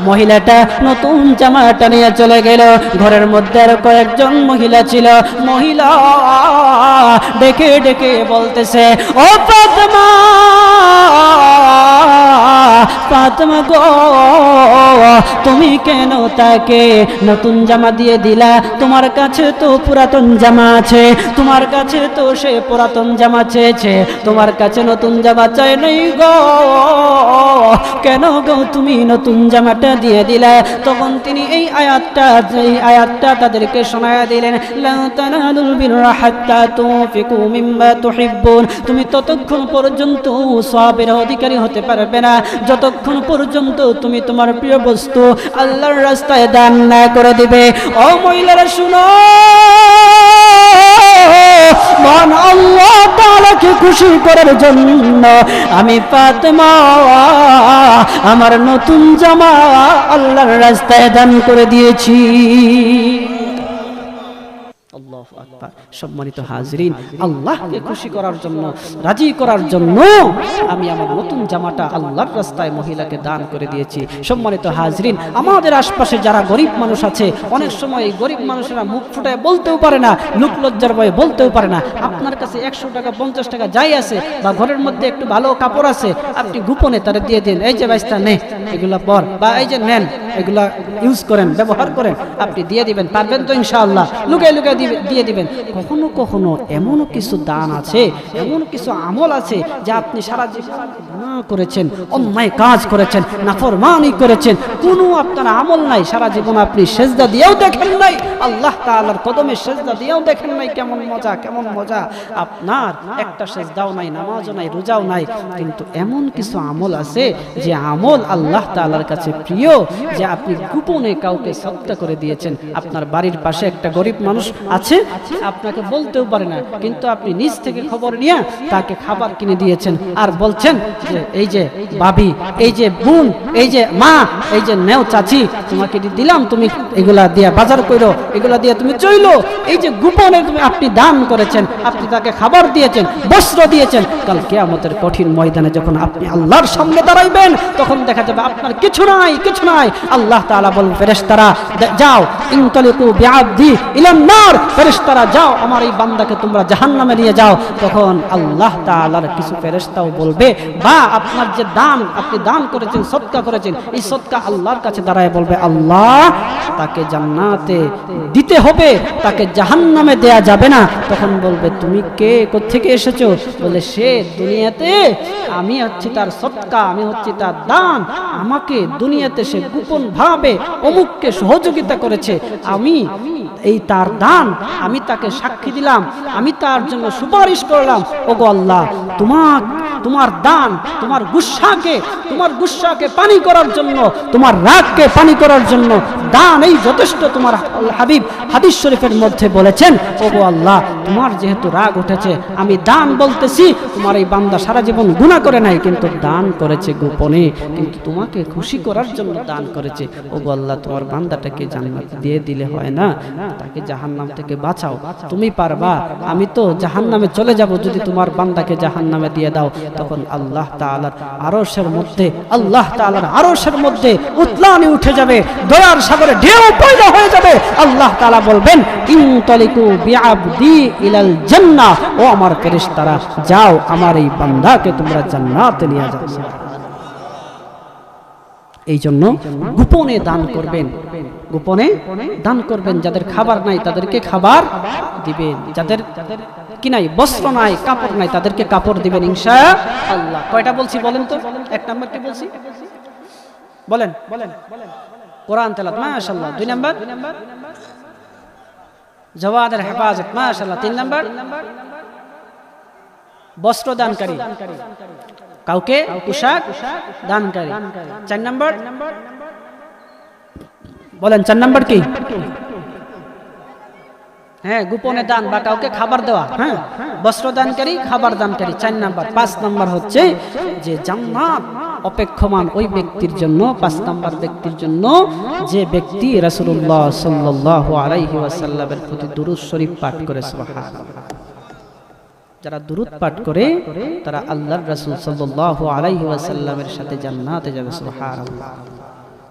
মহিলাটা নতুন জামাটা নিয়ে চলে গেল। ঘরের মধ্যে আর কয়েকজন মহিলা ছিল। মহিলা ডেকে ডেকে বলতেছে, ও ফাতেমা, ফাতেমা গো, তুমি কেন তাকে নতুন জামা দিয়ে দিলা? তোমার কাছে তো পুরাতন জামা আছে, তোমার কাছে তো সে পুরাতন জামা চেয়েছে, তোমার কাছে নতুন জামা চাই নাই গো, কেন গো তুমি নতুন জামাটা দিয়ে দিলা? তখন তিনি এই আয়াতটা তাদেরকে শোনায়া দিলেন, লা তানালুল বিররা হাত্তা তুনফিকু মিম্মা তুহিব্বুন। তুমি ততক্ষণ পর্যন্ত সওয়াবের অধিকারী হতে পারবে না যতক্ষণ পর্যন্ত তুমি তোমার প্রিয় বস্তু আল্লাহর রাস্তায় দান না করে দিবে। ও মহিলারা শুনো, মহান আল্লাহ তাআলাকে খুশি করার জন্য আমি ফাতেমা আমার নতুন জামা আল্লাহর রাস্তায় দান করে দিয়েছি। আল্লাহু আকবার। সম্মানিত হাজিরিন, আল্লাহকে খুশি করার জন্য, রাজি করার জন্য আমি আমার নতুন জামাটা আল্লাহর রাস্তায় মহিলাকে দান করে দিয়েছি। সম্মানিত হাজিরিন, আমাদের আশপাশে যারা গরিব মানুষ আছে, অনেক সময় এই গরিব মানুষেরা মুখ ফুটায় বলতেও পারে না, লোক লজ্জার ভয়ে বলতেও পারে না। আপনার কাছে 100 টাকা 50 টাকা যাই আছে, বা ঘরের মধ্যে একটু ভালো কাপড় আছে, আপনি গোপনে তারা দিয়ে দিন, এই যে বাইস্তা নে এগুলা পর, বা এই যে নেন এগুলা ইউজ করেন, ব্যবহার করেন, আপনি দিয়ে দিবেন। পারবেন তো ইনশাআল্লাহ? লুকিয়ে লুকিয়ে দিয়ে দিবেন। কখনো কখনো এমনও কিছু দান আছে, এমন কিছু আমল আছে যে আপনি সারা জীবন গুনাহ করেছেন, অন্যায় কাজ করেছেন, নাফরমানি করেছেন, কোনো আপনার আমল নাই, সারা জীবন আপনি সেজদা দিয়েও দেখেন নাই, আল্লাহ তাআলার কদমে সেজদা দিয়েও দেখেন নাই। কেমন মজা, কেমন মজা! আপনার একটা সেজদাও নাই, নামাজও নাই, রোজাও নাই, কিন্তু এমন কিছু আমল আছে যে আমল আল্লাহ তাআলার কাছে প্রিয়, যে আপনি গোপনে কাউকে সদকা করে দিয়েছেন। আপনার বাড়ির পাশে একটা গরিব মানুষ আছে, আপনাকে বলতেও পারে না, কিন্তু আপনি নিজ থেকে খবর নিয়ে তাকে খাবার কিনে দিয়েছেন, আর বলছেন যে এই যে ভাবি, এই যে বোন, এই যে মা, এই যে নেও চাচি, তোমাকে দিলাম, তুমি এগুলা দিয়া বাজার করো, এগুলা দিয়ে তুমি চইলো। এই যে গোপনে তুমি আপনি দান করেছেন, আপনি তাকে খাবার দিয়েছেন, বস্ত্র দিয়েছেন। কাল কিয়ামতের কঠিন ময়দানে যখন আপনি আল্লাহর সামনে দাঁড়াইবেন, তখন দেখা যাবে আপনার কিছু নাই, কিছু নাই। আল্লাহ তাআলা বলবেন, ফেরেশতারা যাও, ইনতালিকু বিআবদি ইলান নার, ফেরেশতারা যাও, আমার এই বান্দাকে তোমরা জাহান্নামে নিয়ে যাও। তখন আল্লাহ তাআলার কিছু ফেরেশতাও বলবে, বা আপনার যে দান, আপনি দান করেছেন, সদকা করেছেন, এই সদকা আল্লাহর কাছে দাঁড়ায় বলবে, আল্লাহ তাকে জান্নাতে দিতে হবে, তাকে জাহান্নামে দেয়া যাবে না। তখন বলবে, তুমি কে, কোত্থেকে এসেছো? বলে, সে দুনিয়াতে আমি হচ্ছি তার সদকা, আমি হচ্ছি তার দান, আমাকে দুনিয়াতে সে গোপন ভাবে অমুককে সহযোগিতা করেছে, আমি এই তার দান, আমি তাকে সাক্ষী দিলাম, আমি তার জন্য সুপারিশ করলাম। ওগো আল্লাহ, তোমার দান, তোমার গুসাকে পানি করার জন্য, তোমার রাগকে পানি করার জন্য দান এই যথেষ্ট। তোমার হাবিব হাদিস শরীফের মধ্যে বলেছেন, ওগো আল্লাহ, তোমার যেহেতু রাগ উঠেছে, আমি দান বলতেছি, তোমার এই বান্দা সারা জীবন গুনাহ করে নাই, কিন্তু দান করেছে গোপনে, কিন্তু তোমাকে খুশি করার জন্য দান করেছে। ওগো আল্লাহ, তোমার বান্দাটাকে জান্নাত দিয়ে দিলে হয় না, তাকে জাহান্নাম থেকে বাঁচাও, তুমি পারবা, আমি তো জাহান্নামে চলে যাব যদি তোমার বান্দাকে জাহান্নামে দিয়ে দাও। তখন আল্লাহ তাআলার আরশের মধ্যে উতলানি উঠে যাবে, দয়ার সাগরে ঢেউ পয়দা হয়ে যাবে। আল্লাহ তাআলা বলবেন, ইনতালিকু বিআবদি ইলাল জান্নাহ, ও আমার ফেরেশতারা যাও, আমার এই বান্দাকে তোমরা জান্নাতে নিয়ে যাও। এই জন্য গোপনে দান করবেন, গোপনে দান করবেন। যাদের খাবার নাই তাদেরকে খাবার দিবেন, যাদের কি নাই, বস্ত্র নাই, কাপড় নাই, তাদেরকে কাপড় দিবেন ইনশাআল্লাহ। কয়টা বলছি বলেন তো? এক নাম্বার কি বলছি বলেন? কোরআন তেলাওয়াত, মাশাআল্লাহ। 2 নাম্বার জাওয়াদের হেফাজত, মাশাআল্লাহ। 3 নাম্বার বস্ত্র দানকারী, কাউকে পোশাক দানকারী। 4 নাম্বার বলেন, 4 নাম্বার কি? হ্যাঁ, গোপনে দান বা কাউকে খাবার দেওয়া, হ্যাঁ, বস্ত্র দানকারী, খাবার দানকারী। 4 নাম্বার। 5 নাম্বার হচ্ছে যে জান্নাত অপেক্ষমান ওই ব্যক্তির জন্য, 5 নাম্বার ব্যক্তির জন্য যে ব্যক্তি রাসূলুল্লাহ সাল্লাল্লাহু আলাইহি ওয়াসাল্লামের প্রতি দুরূদ শরীফ পাঠ করে। সুবহানাল্লাহ। যারা দুরূদ পাঠ করে তারা আল্লাহর রাসূল সাল্লাল্লাহু আলাইহি ওয়াসাল্লামের সাথে জান্নাতে যাবে। সুবহানাল্লাহ।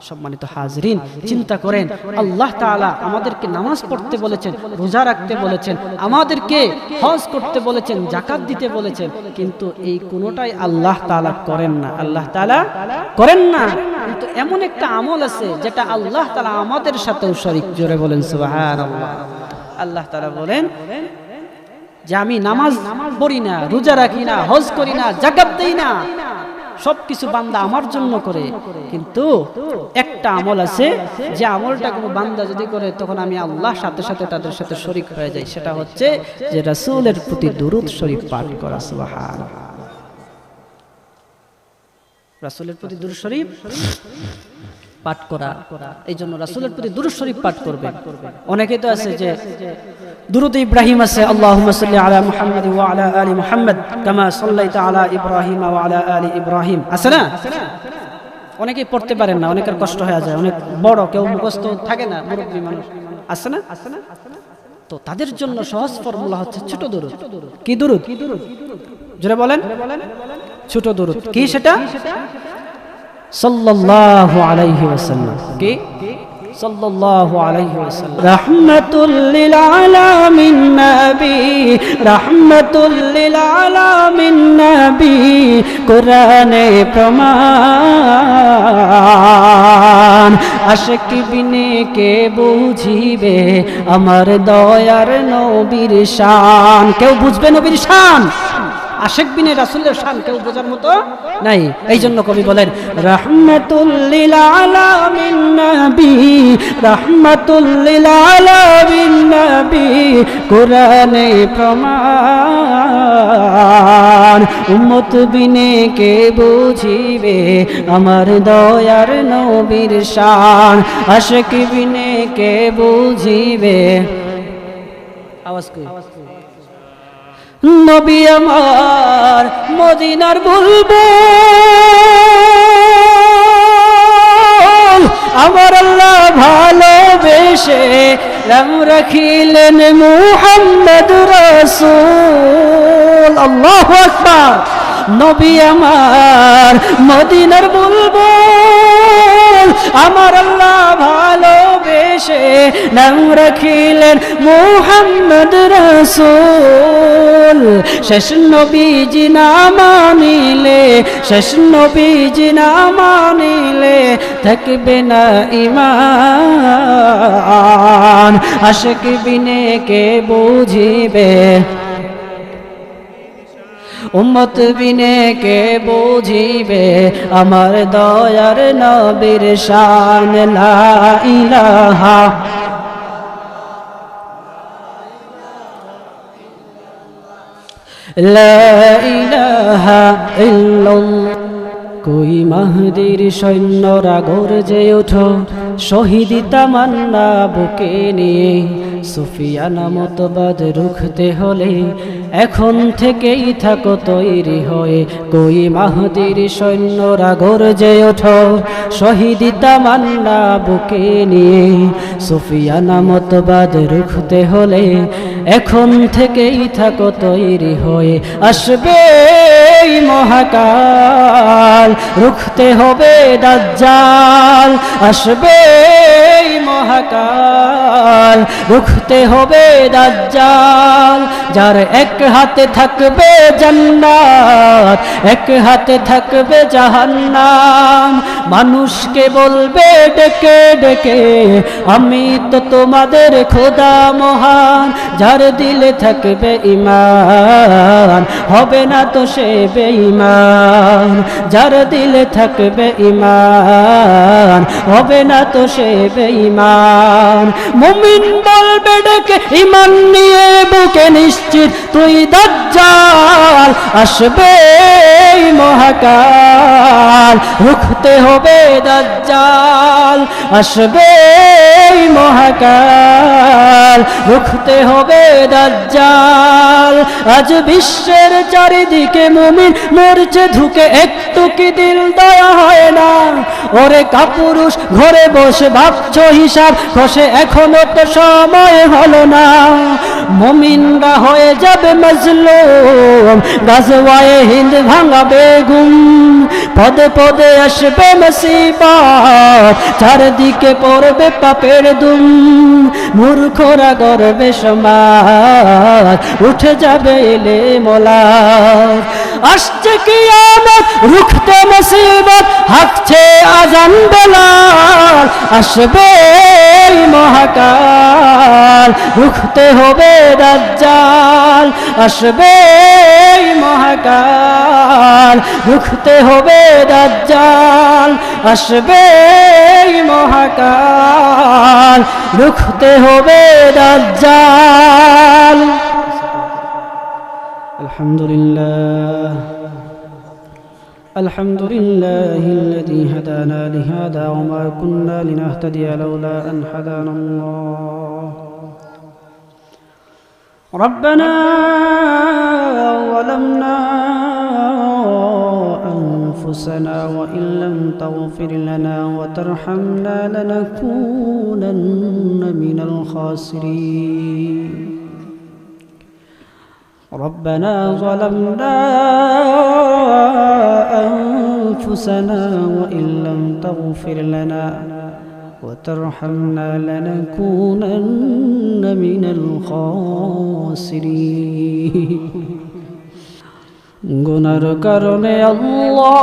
সম্মানিত হাজিরিন, চিন্তা করেন, আল্লাহ তাআলা আমাদেরকে নামাজ পড়তে বলেছেন, রোজা রাখতে বলেছেন, আমাদেরকে হজ করতে বলেছেন, যাকাত দিতে বলেছেন, কিন্তু এই কোনোটাই আল্লাহ তাআলা করেন না। আল্লাহ তাআলা করেন না। কিন্তু এমন একটা আমল আছে যেটা আল্লাহ তাআলা আমাদের সাথেও শরীক। জোরে বলেন সুবহানাল্লাহ। আল্লাহ তাআলা বলেন যে আমি নামাজ পড়ি না, রোজা রাখি না, হজ করি না, যাকাত দেই না, সবকিছু বান্দা আমার জন্য করে, কিন্তু একটা আমল আছে যে আমলটা কোনো বান্দা যদি করে তখন আমি আল্লাহর সাথে সাথে তাদের সাথে শরীক হয়ে যাই। সেটা হচ্ছে যে রাসূলের প্রতি দুরূদ শরীফ পাঠ করা। সুবহানাল্লাহ। রাসূলের প্রতি দুরূদ শরীফ পাঠ করা, এই জন্য রাসূলের প্রতি দুরূদ শরীফ পাঠ করবে। অনেকে তো আছে যে দুরূদ ইব্রাহিম আছে, আল্লাহুম্মা সাল্লি আলা মুহাম্মাদ ওয়া আলা আলি মুহাম্মাদ কামা সাল্লাইতা আলা ইব্রাহিম ওয়া আলা আলি ইব্রাহিম, আছে না? অনেকেই পড়তে পারেন না, অনেকের কষ্ট হয়ে যায়, অনেক বড়, কেউ মুখস্থ থাকে না, মুরব্বী মানুষ আছে না? তো তাদের জন্য সহজ ফর্মুলা হচ্ছে ছোট দুরূদ। কি দুরূদ? জোরে বলেন, ছোট দুরূদ। কি সেটা? সাল্লাল্লাহু আলাইহি ওয়াসাল্লাম। কি? সাল্লাল্লাহু আলাইহি ওয়াসাল্লাম। রাহমাতুল লিল আলামিন নবী, রাহমাতুল লিল আলামিন নবী, কোরআনে প্রমাণ। আশিক বিনে কে বুঝিবে আমার দয়ার নবীর শান? কেউ বুঝবে নবীর শান? আশিক বিনে রাসূলের শান কেউ বোঝার মতো নাই। এই জন্য কবি বলেন রাহমাতুল লিল আলামিন নবী, রাহমাতুল লিল আলামিন নবী, কোরআনে প্রমাণ। উম্মত বিনে কে বুঝিবে আমার দয়ার নবীর শান? আশিক বিনে কে বুঝিবে? আওয়াজ কই? নবী আমার মদিনার বুলবুল, আমার আল্লাহ ভালোবেসে নাম রাখিলেন মুহাম্মদ রাসূল। আল্লাহু আকবার। নবী আমার মদিনার বুলবুল, আমার আল্লাহ ভালোবেসে নাম রাখিলেন মুহাম্মদ রাসূল। শেষ নবীজি না মানিলে, শেষ নবীজি না মানিলে থাকবে না ঈমান। আশিক বিনে কে বুঝিবে, উম্মত বিনে কে বুঝিবে আমার দয়ার নবীর শান? লা ইলাহা লা ইলাহা ইল্লাল্লাহ। কই মাহদির সৈন্যরা গর্জে ওঠো, শহীদ তামান্না বুকে নিয়ে। সুফিয়ানা মতবাদ রুখতে হলে এখন থেকেই থাকো তৈরি হয়ে। কই মাহদির সৈন্যরা গর্জে ওঠো, শহীদ তামান্না বুকে নিয়ে। সুফিয়ানা মতবাদ রুখতে হলে এখন থেকেই থাকো তৈরি হয়ে। আসবে মহাকাল, রুখতে হবে দাজ্জাল। আসবে মহাকাল, রুখতে হবে দাজ্জাল। যার এক হাতে থাকবে জান্নাত, এক হাতে থাকবে জাহান্নাম। মানুষকে বলবে ডেকে ডেকে আমি তো তোমাদের খোদা মহান। যার দিলে থাকবে ঈমান হবে না তো সে বেঈমান। যার দিলে থাকবে ঈমান হবে না তো সে বেঈমান। মুমিন বলবে ডেকে ঈমান নিয়ে বুকে নিশ্চিত তুই দাজ্জাল। আসবে মহাকাল, রুখতে হবে দাজ্জাল। আসবে মহাকাল, রুখতে হবে দাজ্জাল। আজ বিশ্বের চারিদিকে মুমিন মরছে ধুকে, একটু কি দিল দয়া হয় না? ওরে কাপুরুষ ঘরে বসে ভাবছো হিসাব কষে, এখনো তো সময় হলো না। মুমিনরা হয়ে যাবে মজলুম, গাজওয়ায়ে হিন্দ ভাঙাবে ঘুম। পদে পদে আসবে মুসিবত, চারদিকে পড়বে পাপের দুম। মূর্খরা গর্বে সমাজ, উঠে যাবে এলে মোলার। আসছে কিয়ামত, রুখতে মুসিবত, হাঁকছে আজান বেলাল। আসবে মহাকাল, রুখতে হবে দাজ্জাল। আসবে মহাকাল, রুখতে হবে দাজ্জাল। আসবে মহাকাল, রুখতে হবে দাজ্জাল। আলহামদুলিল্লাহ الحمد لله الذي هدانا لهذا وما كنا لنهتدي لولا أن هدانا الله ربنا ظلمنا أنفسنا وإن لم تغفر لنا وترحمنا لنكونن من الخاسرين ربنا ظلمنا أنفسنا وإن لم تغفر لنا وترحمنا لنكونن من الخاسرين গুনার কারণে আল্লাহ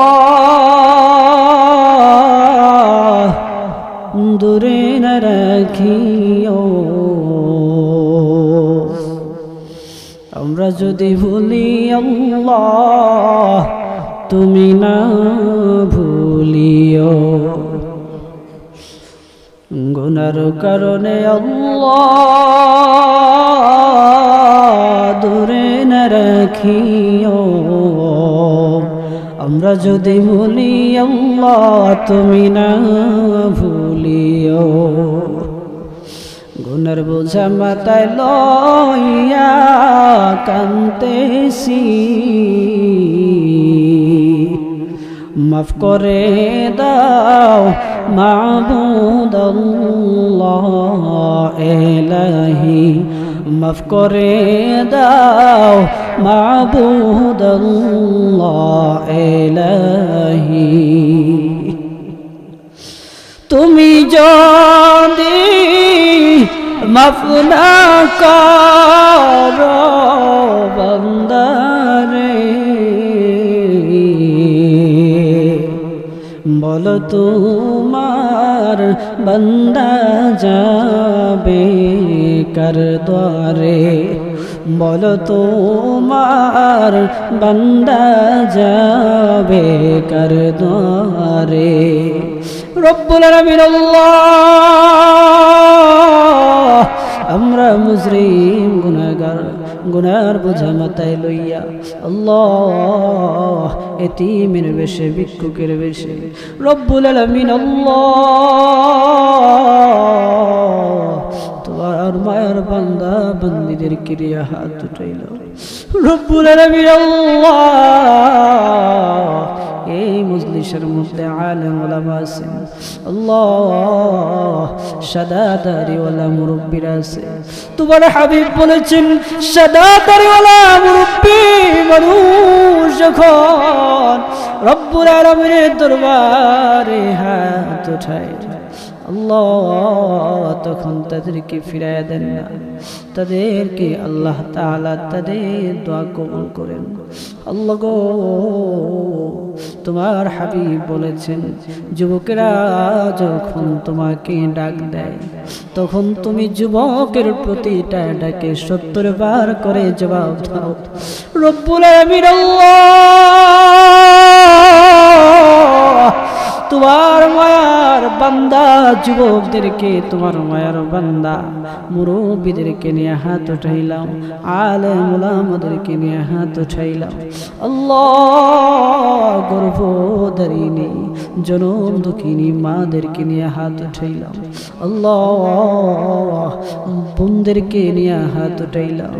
দূরে না রাখিও আমরা যদি ভুলি আল্লাহ তুমি না ভুলিও গুনার কারণে আল্লাহ দূরে না রাখিও আমরা যদি ভুলি আল্লাহ তুমি না ভুলিও গুনার বোঝা মাথায় লইয়া কান্দেছি মাফ করে দাও মাবুদ আল্লাহ ইলাহি মাফ করে দাও মাবুদ আল্লাহ ইলাহি তুমি যদি মাফ না করো বান্দারে বলো তোমার বান্দা যাবে কার দ্বারে বলো তোমার বান্দা যাবে কার দ্বারে রব্বুল আলামিন আল্লাহ আমরা মুজরিম গুনাহগার গুনার বোঝা মাথায় লইয়া আল্লাহ এতিমের বেশে ভিক্ষুকের বেশে রব্বুল আলামিন আল্লাহ তোমার মায়ের বান্দা বান্দীদের কিরিয়া হাত উঠাইল রব্বুল আলামিন আল্লাহ এই মজলিসের মধ্যে আলেম ওলামা আছেন আল্লাহ সাদাদারিওয়ালা মুরব্বীরা আছে তোমার হাবিব বলেছেন সাদাদারিওয়ালা মুরব্বী মানুষ যখন রব্বুল আলামিনের দরবারে হাত উঠায় আল্লাহ তখন তাদেরকে ফিরাইয়া দেন না তাদেরকে আল্লাহ তাআলা তাদের দোয়া কবুল করেন আল্লাহ গো তোমার হাবিব বলেছেন যুবকেরা যখন তোমাকে ডাক দেয় তখন তুমি যুবকের প্রতিটা ডাকে 70 বার করে জবাব দাও রব্বুল আলামিন আল্লাহ তোমার মায়ার বান্দা যুবকদেরকে তোমার মায়ার বান্দা মুরব্বীদেরকে নিয়ে হাত উঠাইলাম আলেম ওলামাদেরকে নিয়ে হাত উঠাইলাম আল্লাহ গর্ভধারিণী জনম দুঃখিনী মাদেরকে নিয়ে হাত উঠাইলাম আল্লাহ বোনদেরকে নিয়ে হাত উঠাইলাম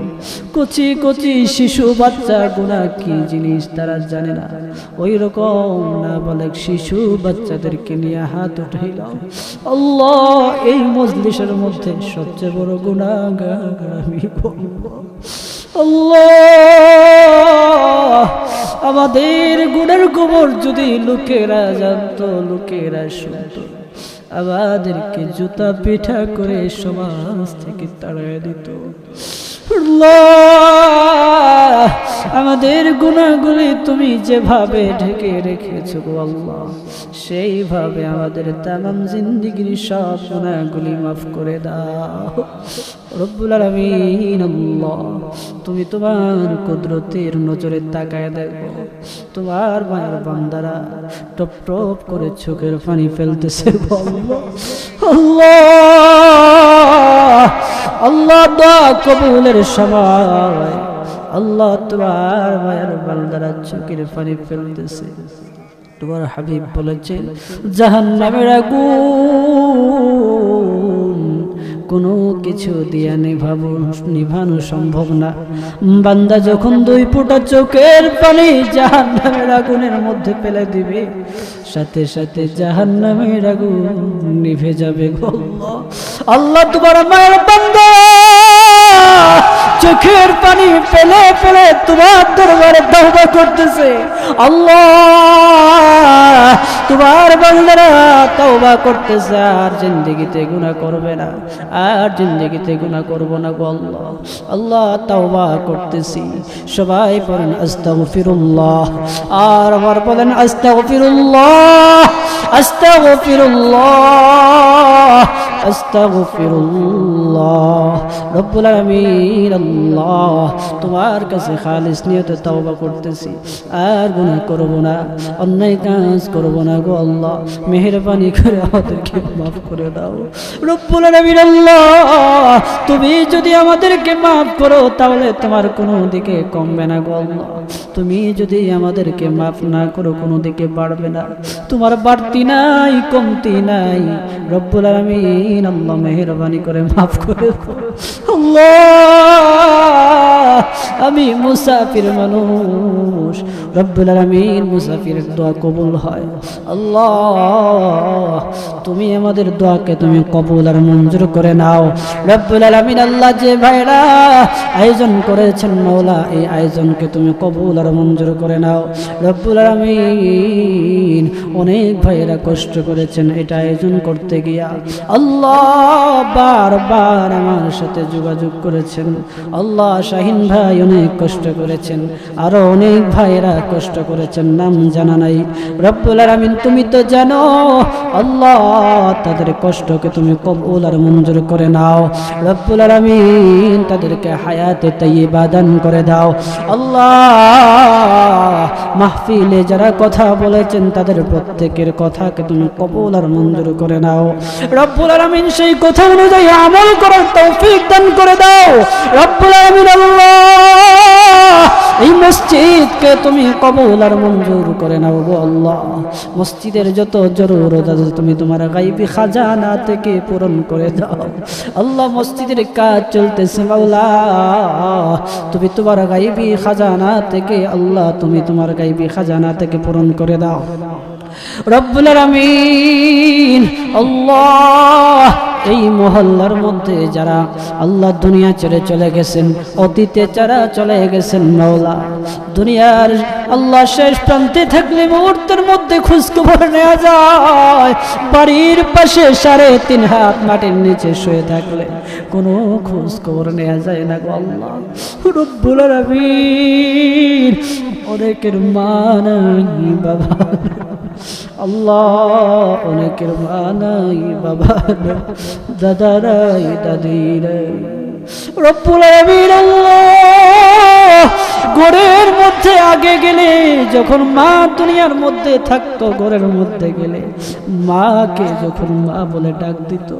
কচি কচি শিশু বাচ্চা গুনাহ কি জিনিস তারা জানে না ওই রকম নাবালক শিশু বাচ্চাদেরকে নিয়ে হাত উঠাইলাম আল্লাহ এই মজলিসের মধ্যে সবচেয়ে বড় গুনাহগার আমি আল্লাহ আমাদের গুনার খবর যদি লোকেরা জানতো লোকেরা শুনতো আমাদেরকে জুতা পিঠা করে সমাজ থেকে তাড়িয়ে দিত আমাদের গুনাহগুলি তুমি যেভাবে ঢেকে রেখেছো গো আল্লাহ সেইভাবে আমাদের তামাম জিন্দেগির সব গুনাহগুলি মাফ করে দাও রব্বুল আলামিন আল্লাহ তুমি তোমার কুদরতের নজরে তাকায় দেখো তোমার মায়ের বান্দারা টপ টপ করে চোখের পানি ফেলতেছে আল্লাহ আল্লাহ দোয়া কবুলের সময় আল্লাহ তোমার মায়ের বান্দারা চোখের পানি ফেলতেছে তোমার হাবিব বলেছেন জাহান্নামের আগুন কোনো কিছু দিয়ে নিভানো সম্ভব না। বান্দা যখন 2 ফোঁটা চোখের পানি জাহান্নামের আগুনের মধ্যে ফেলে দিবে, সাথে সাথে জাহান্নামের আগুন নিভে যাবে। আল্লাহ তোমার মায়ের বান্দা চোখের পানি ফেলে ফেলে তোমার দরবারে তওবা করতেছে। আল্লাহ তোমার বান্দারা তওবা করতেছে, আর জিন্দেগিতে গুনাহ করবে না, আর জিন্দেগিতে গুনাহ করব না গো আল্লাহ। আল্লাহ তওবা করতেছি। সবাই বলেন আস্তাগফিরুল্লাহ, আর আবার বলেন আস্তাগফিরুল্লাহ, আস্তাগফিরুল্লাহ, আস্তাগফিরুল্লাহ। রব্বুল আলামিন আল্লাহ তোমার কাছে খালিস নিয়তে তওবা করতেছি, আর গুনাহ করব না, অন্যায় কাজ করব না গো আল্লাহ। মেহেরবানি করে আমাদেরকে মাফ করে দাও রব্বুল আলামিন আল্লাহ। তুমি যদি আমাদেরকে মাফ করো তাহলে তোমার কোনো দিকে কমবে না গো আল্লাহ। তুমি যদি আমাদেরকে মাফ না করো কোনো দিকে বাড়বে না। তোমার বাড়তি নাই, কমতি নাই রব্বুল আলামিন আল্লাহ। মেহেরবানি করে মাফ করে দাও আল্লাহ। আমি মুসাফির মানুষ রব্বুল আলামিন, মুসাফিরের দোয়া কবুল হয় আল্লাহ। তুমি আমাদের দোয়াকে তুমি কবুল আর মঞ্জুর করে নাও রব্বুল আলামিন আল্লাহ। যে ভাইরা আয়োজন করেছেন মাওলা, এই আয়োজনকে তুমি কবুল আর মঞ্জুর করে নাও রব্বুল আলামিন। অনেক ভাইরা কষ্ট করেছেন এটা আয়োজন করতে গিয়া আল্লাহ, বারবার আমার সাথে যোগাযোগ করেছেন আল্লাহ। শাহিন ভাই অনেক কষ্ট করেছেন, আরো অনেক ভাইরা কষ্ট করেছেন, নাম জানা নাই রব্বুল আলামিন। তুমি তো জানো আল্লাহ, তাদের কষ্টকে তুমি কবুল আর মঞ্জুর করে নাও রব্বুল আলামিন। তাদেরকে হায়াতে তাইয়্যিবা দান করে দাও আল্লাহ। মাহফিলে যারা কথা বলেছেন তাদের প্রত্যেকের কথাকে তুমি কবুল আর মঞ্জুর করে নাও রব্বুল আলামিন। সেই কথা অনুযায়ী আমল করার তৌফিক দান করে দাও রব্বুল আলামিন আল্লাহ। এই মসজিদকে তুমি কবুল আর মঞ্জুর করে নাও গো আল্লাহ। মসজিদের যত জরুরত আছে তুমি তোমার গায়বী খাজানা থেকে পূরণ করে দাও আল্লাহ। মসজিদের কাজ চলতেছে মাওলা, তুমি তোমার গায়বী খাজানা থেকে আল্লাহ, তুমি তোমার গায়বী খাজানা থেকে পূরণ করে দাও রব্বুল আলামিন আল্লাহ। এই মহল্লার মধ্যে যারা আল্লাহ দুনিয়া ছেড়ে চলে গেছেন, অতীতে যারা চলে গেছেন মাওলা, দুনিয়ার আল্লাহ শেষ প্রান্তে থাকলে মুহূর্তের মধ্যে খোঁজখবর নেওয়া যায়। বাড়ির পাশে 3.5 হাত মাটির নিচে শুয়ে থাকলে কোনো খোঁজখবর নেওয়া যায় না গো আল্লাহ রব্বুল আলামিন। অনেকের মা নাই বাবা আল্লাহ, অনেকের মা নাই বাবা নাই, দাদা নাই দাদি নাই রব্বুল আলামিন আল্লাহ। ঘরের মধ্যে আগে গেলে যখন মা দুনিয়ার মধ্যে থাকতো, ঘরের মধ্যে গেলে মাকে যখন মা বলে ডাক দিত,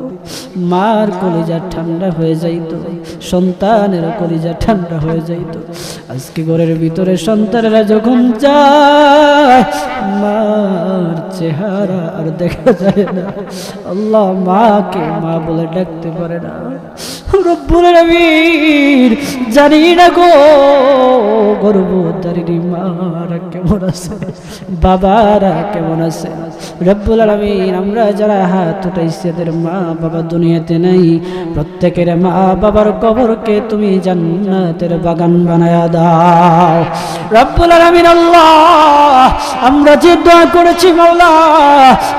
মার কলিজা ঠান্ডা হয়ে যাইত, সন্তানের কলিজা ঠান্ডা হয়ে যাইত। আজকে ঘরের ভিতরে সন্তানেরা যখন যায় মার চেহারা আর দেখা যায় না আল্লাহ। মাকে মা বলে ডাকতে পারে না রব্বুল আলামিন। জানি না গো গর্ভধারিণী মারা কেমন আছে, বাবারা কেমন আছে রব্বুল আলামিন। আমরা যারা হাত উঠাইছি এদের মা বাবা দুনিয়াতে নাই, প্রত্যেকের মা বাবার কবরকে তুমি জান্নাতের বাগান বানায়া দাও রব্বুল আলামিন আল্লাহ। আমরা যে দোয়া করেছি মাওলা,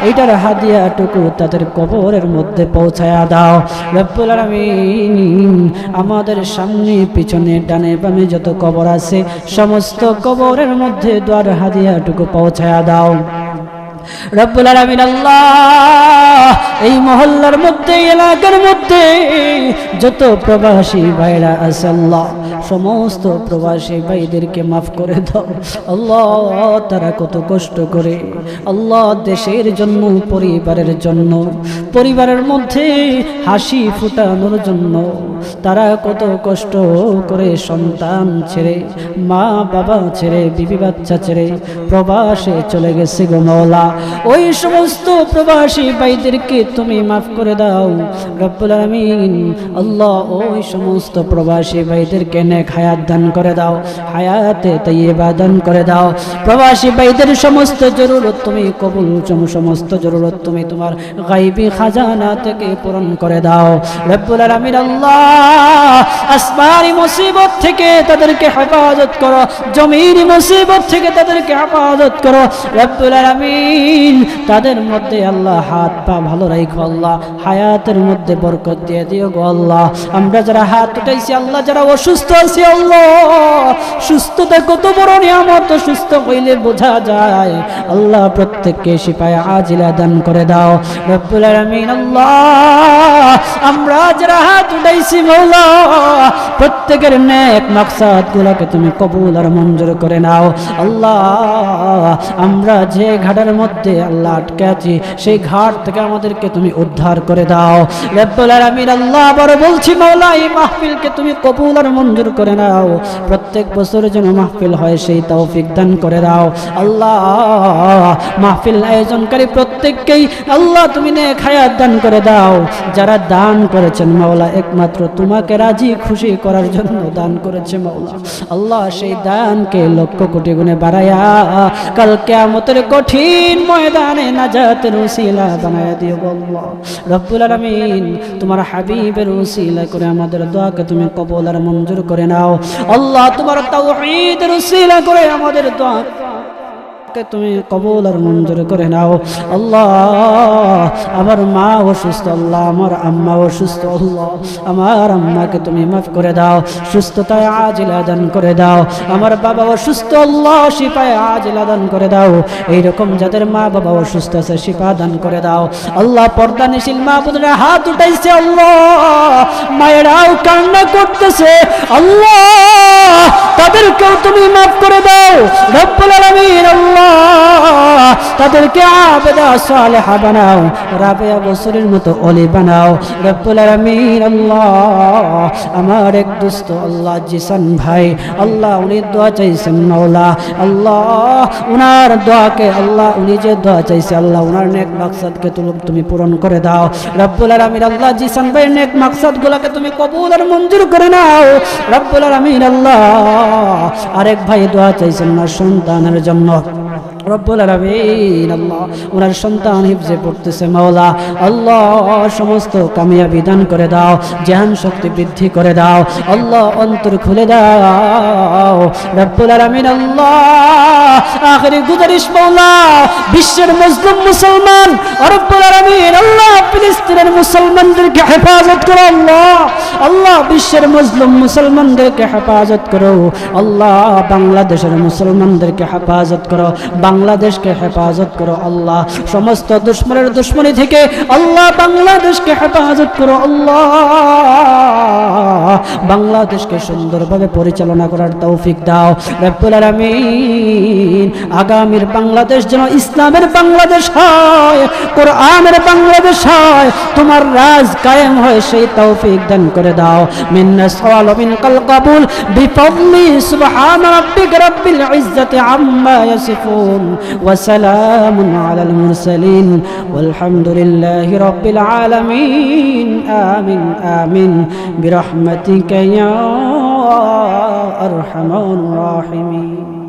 এইটার হাদিয়াটুকু তাদের কবরের মধ্যে পৌঁছায়া দাও রব্বুল আলামিন। আমাদের সামনে পিছনে ডানে বামে যত কবর আছে সমস্ত কবরের মধ্যে দোয়ার হাদিয়াটুকু পৌঁছায়া দাও রব্বুল আলামিন আল্লাহ এই মহল্লার মধ্যে এলাকার মধ্যে যত প্রবাসী ভাইরা আছে আল্লাহ সমস্ত প্রবাসী ভাইদেরকে মাফ করে দাও আল্লাহ। তারা কত কষ্ট করে আল্লাহ দেশের জন্য, পরিবারের জন্য, পরিবারের মধ্যে হাসি ফুটানোর জন্য তারা কত কষ্ট করে সন্তান ছেড়ে, মা বাবা ছেড়ে, বিবি বাচ্চা ছেড়ে প্রবাসে চলে গেছে গো মাওলা। ওই সমস্ত প্রবাসী ভাইদেরকে তুমি মাফ করে দাও রব্বুল আলামিন আল্লাহ। ওই সমস্ত প্রবাসী ভাইদেরকে নেক হায়াত দান করে দাও, হায়াতে তাইয়্যিবা দান করে দাও। প্রবাসী ভাইদের সমস্ত জরুরত তুমি কবুল, সমস্ত জরুরত তুমি তোমার গায়বী খাজানা থেকে পূরণ করে দাও রব্বুল আলামিন আল্লাহ। আসমানি মুসিবত থেকে তাদেরকে হেফাজত করো, জমিনি মুসিবত থেকে তাদেরকে হেফাজত করো রব্বুল আলামিন। তাদের মধ্যে আল্লাহ হাত পা ভালো রাখো আল্লাহ, হায়াতের মধ্যে বরকত দিয়ে দিও গো আল্লাহ। আমরা যারা হাত উঠাইছি আল্লাহ, যারা অসুস্থ আছি আল্লাহ, সুস্থতা কত বড় নিয়ামত, সুস্থ হইলে বোঝা যায় আল্লাহ। প্রত্যেককে শিফায়ে আজিলা দান করে দাও রব্বুল আলামিন আল্লাহ। আমরা যারা হাত উঠাইছি মাওলা, প্রত্যেকের নেক মাকসাদ গুলাকে তুমি কবুল আর মঞ্জুর করে নাও আল্লাহ। আমরা যে ঘাটের মধ্যে আল্লাহ আটকে আছি সেই ঘাট থেকে আমাদেরকে তুমি উদ্ধার করে দাও রব্বুল আলামিন আল্লাহ। আবার বলছি মাওলা, এই মাহফিলকে তুমি কবুল আর মঞ্জুর করে নাও। প্রত্যেক বছর যেন মাহফিল হয় সেই তৌফিক দান করে দাও আল্লাহ। মাহফিল আয়োজনকারী প্রত্যেককেই আল্লাহ তুমি নেক হায়াত দান করে দাও। যারা দান করেছেন মাওলা একমাত্র তোমাকে রাজি খুশি করার জন্য দান করেছে মাওলা আল্লাহ, সেই দানকে লক্ষ কোটি গুণে বাড়ায়া কাল কিয়ামতের কঠিন ময়দানে নাজাতের উসিলা বানায়া দিও আল্লাহ রব্বুল আলামিন। তোমার হাবিবের উসিলা করে আমাদের দোয়াকে তুমি কবুল আর মঞ্জুর করে নাও আল্লাহ। তোমার তাওহীদের উসিলা করে আমাদের দোয়া তুমি কবুল আর মঞ্জুর করে নাও আল্লাহ। আমার মা অসুস্থ আল্লাহ, আমার আম্মা অসুস্থ আল্লাহ, আমার আম্মাকে তুমি মাফ করে দাও, সুস্থতায় আজিলা দান করে দাও। আমার বাবা অসুস্থ আল্লাহ, শিফায়ে আজিলা দান করে দাও। এইরকম যাদের মা বাবা অসুস্থ আছে শিফা দান করে দাও আল্লাহ। পর্দানিশীল মা বোনেরা হাত উঠাইছে আল্লাহ, মায়েরাও কান্না করতেছে আল্লাহ, তাদেরকেও তুমি মাফ করে দাও রব্বুল আলামিন আল্লাহ। তাদেরকে আবেদা সালেহা বানাও, রাবেয়া বসরের মতো ওলি বানাও রব্বুল আলামিন আল্লাহ। আমার এক দোস্ত আল্লাহ জিসান ভাই আল্লাহ, উনি দোয়া চাইছেন মাওলা আল্লাহ। উনার দোয়াকে আল্লাহ, উনি যে দোয়া চাইছে আল্লাহ, উনার নেক মাকসাদকে তুমি পূরণ করে দাও রব্বুল আলামিন আল্লাহ। জিসান ভাই নেক মাকসাদগুলোকে তুমি কবুল আর মঞ্জুর করে নাও রব্বুল আলামিন আল্লাহ। আরেক ভাই দোয়া চাইছেন না সন্তানের জন্য রব্বুল আলামিন আল্লাহ। ওনার সন্তান হিফজে পড়তেছে মাওলা আল্লাহ, সমস্ত কামিয়াবি দান করে দাও, জাহান শক্তি বৃদ্ধি করে দাও আল্লাহ, অন্তর খুলে দাও রব্বুল আলামিন আল্লাহ। আখিরি গুজারিশ মাওলা, বিশ্বের মুসলিম মুসলমান রব্বুল আলামিন আল্লাহ, ফিলিস্তিনের মুসলমানদেরকে হেফাজত করো আল্লাহ আল্লাহ। বিশ্বের মুসলিম মুসলমানদেরকে হেফাজত করো আল্লাহ। বাংলাদেশের মুসলমানদেরকে হেফাজত করো, বাংলাদেশকে হেফাজত করো আল্লাহ। সমস্ত দুশমনের দুশমনি থেকে আল্লাহ বাংলাদেশকে হেফাজত করো আল্লাহ। বাংলাদেশকে সুন্দরভাবে পরিচালনা করার তৌফিক দাও রব্বুল আলামিন। আগামীর বাংলাদেশ যেন ইসলামের বাংলাদেশ হয়, কোরআনের বাংলাদেশ হয়, তোমার রাজ কায়েম হয় সেই তৌফিক দান করে দাও। মিন্না সওয়াল ওয়া মিনকাল কাবুল বিফadli সুবহান রাব্বিকা রাব্বিল ইজ্জাতি আম্মা ইয়াসিফুন ওয়া সালামুন আলাল মুরসালিন ওয়ালহামদুলিল্লাহি রাব্বিল আলামিন। আমিন আমিন বিরহমাতিকা ইয়া আরহামার রাহিমিন।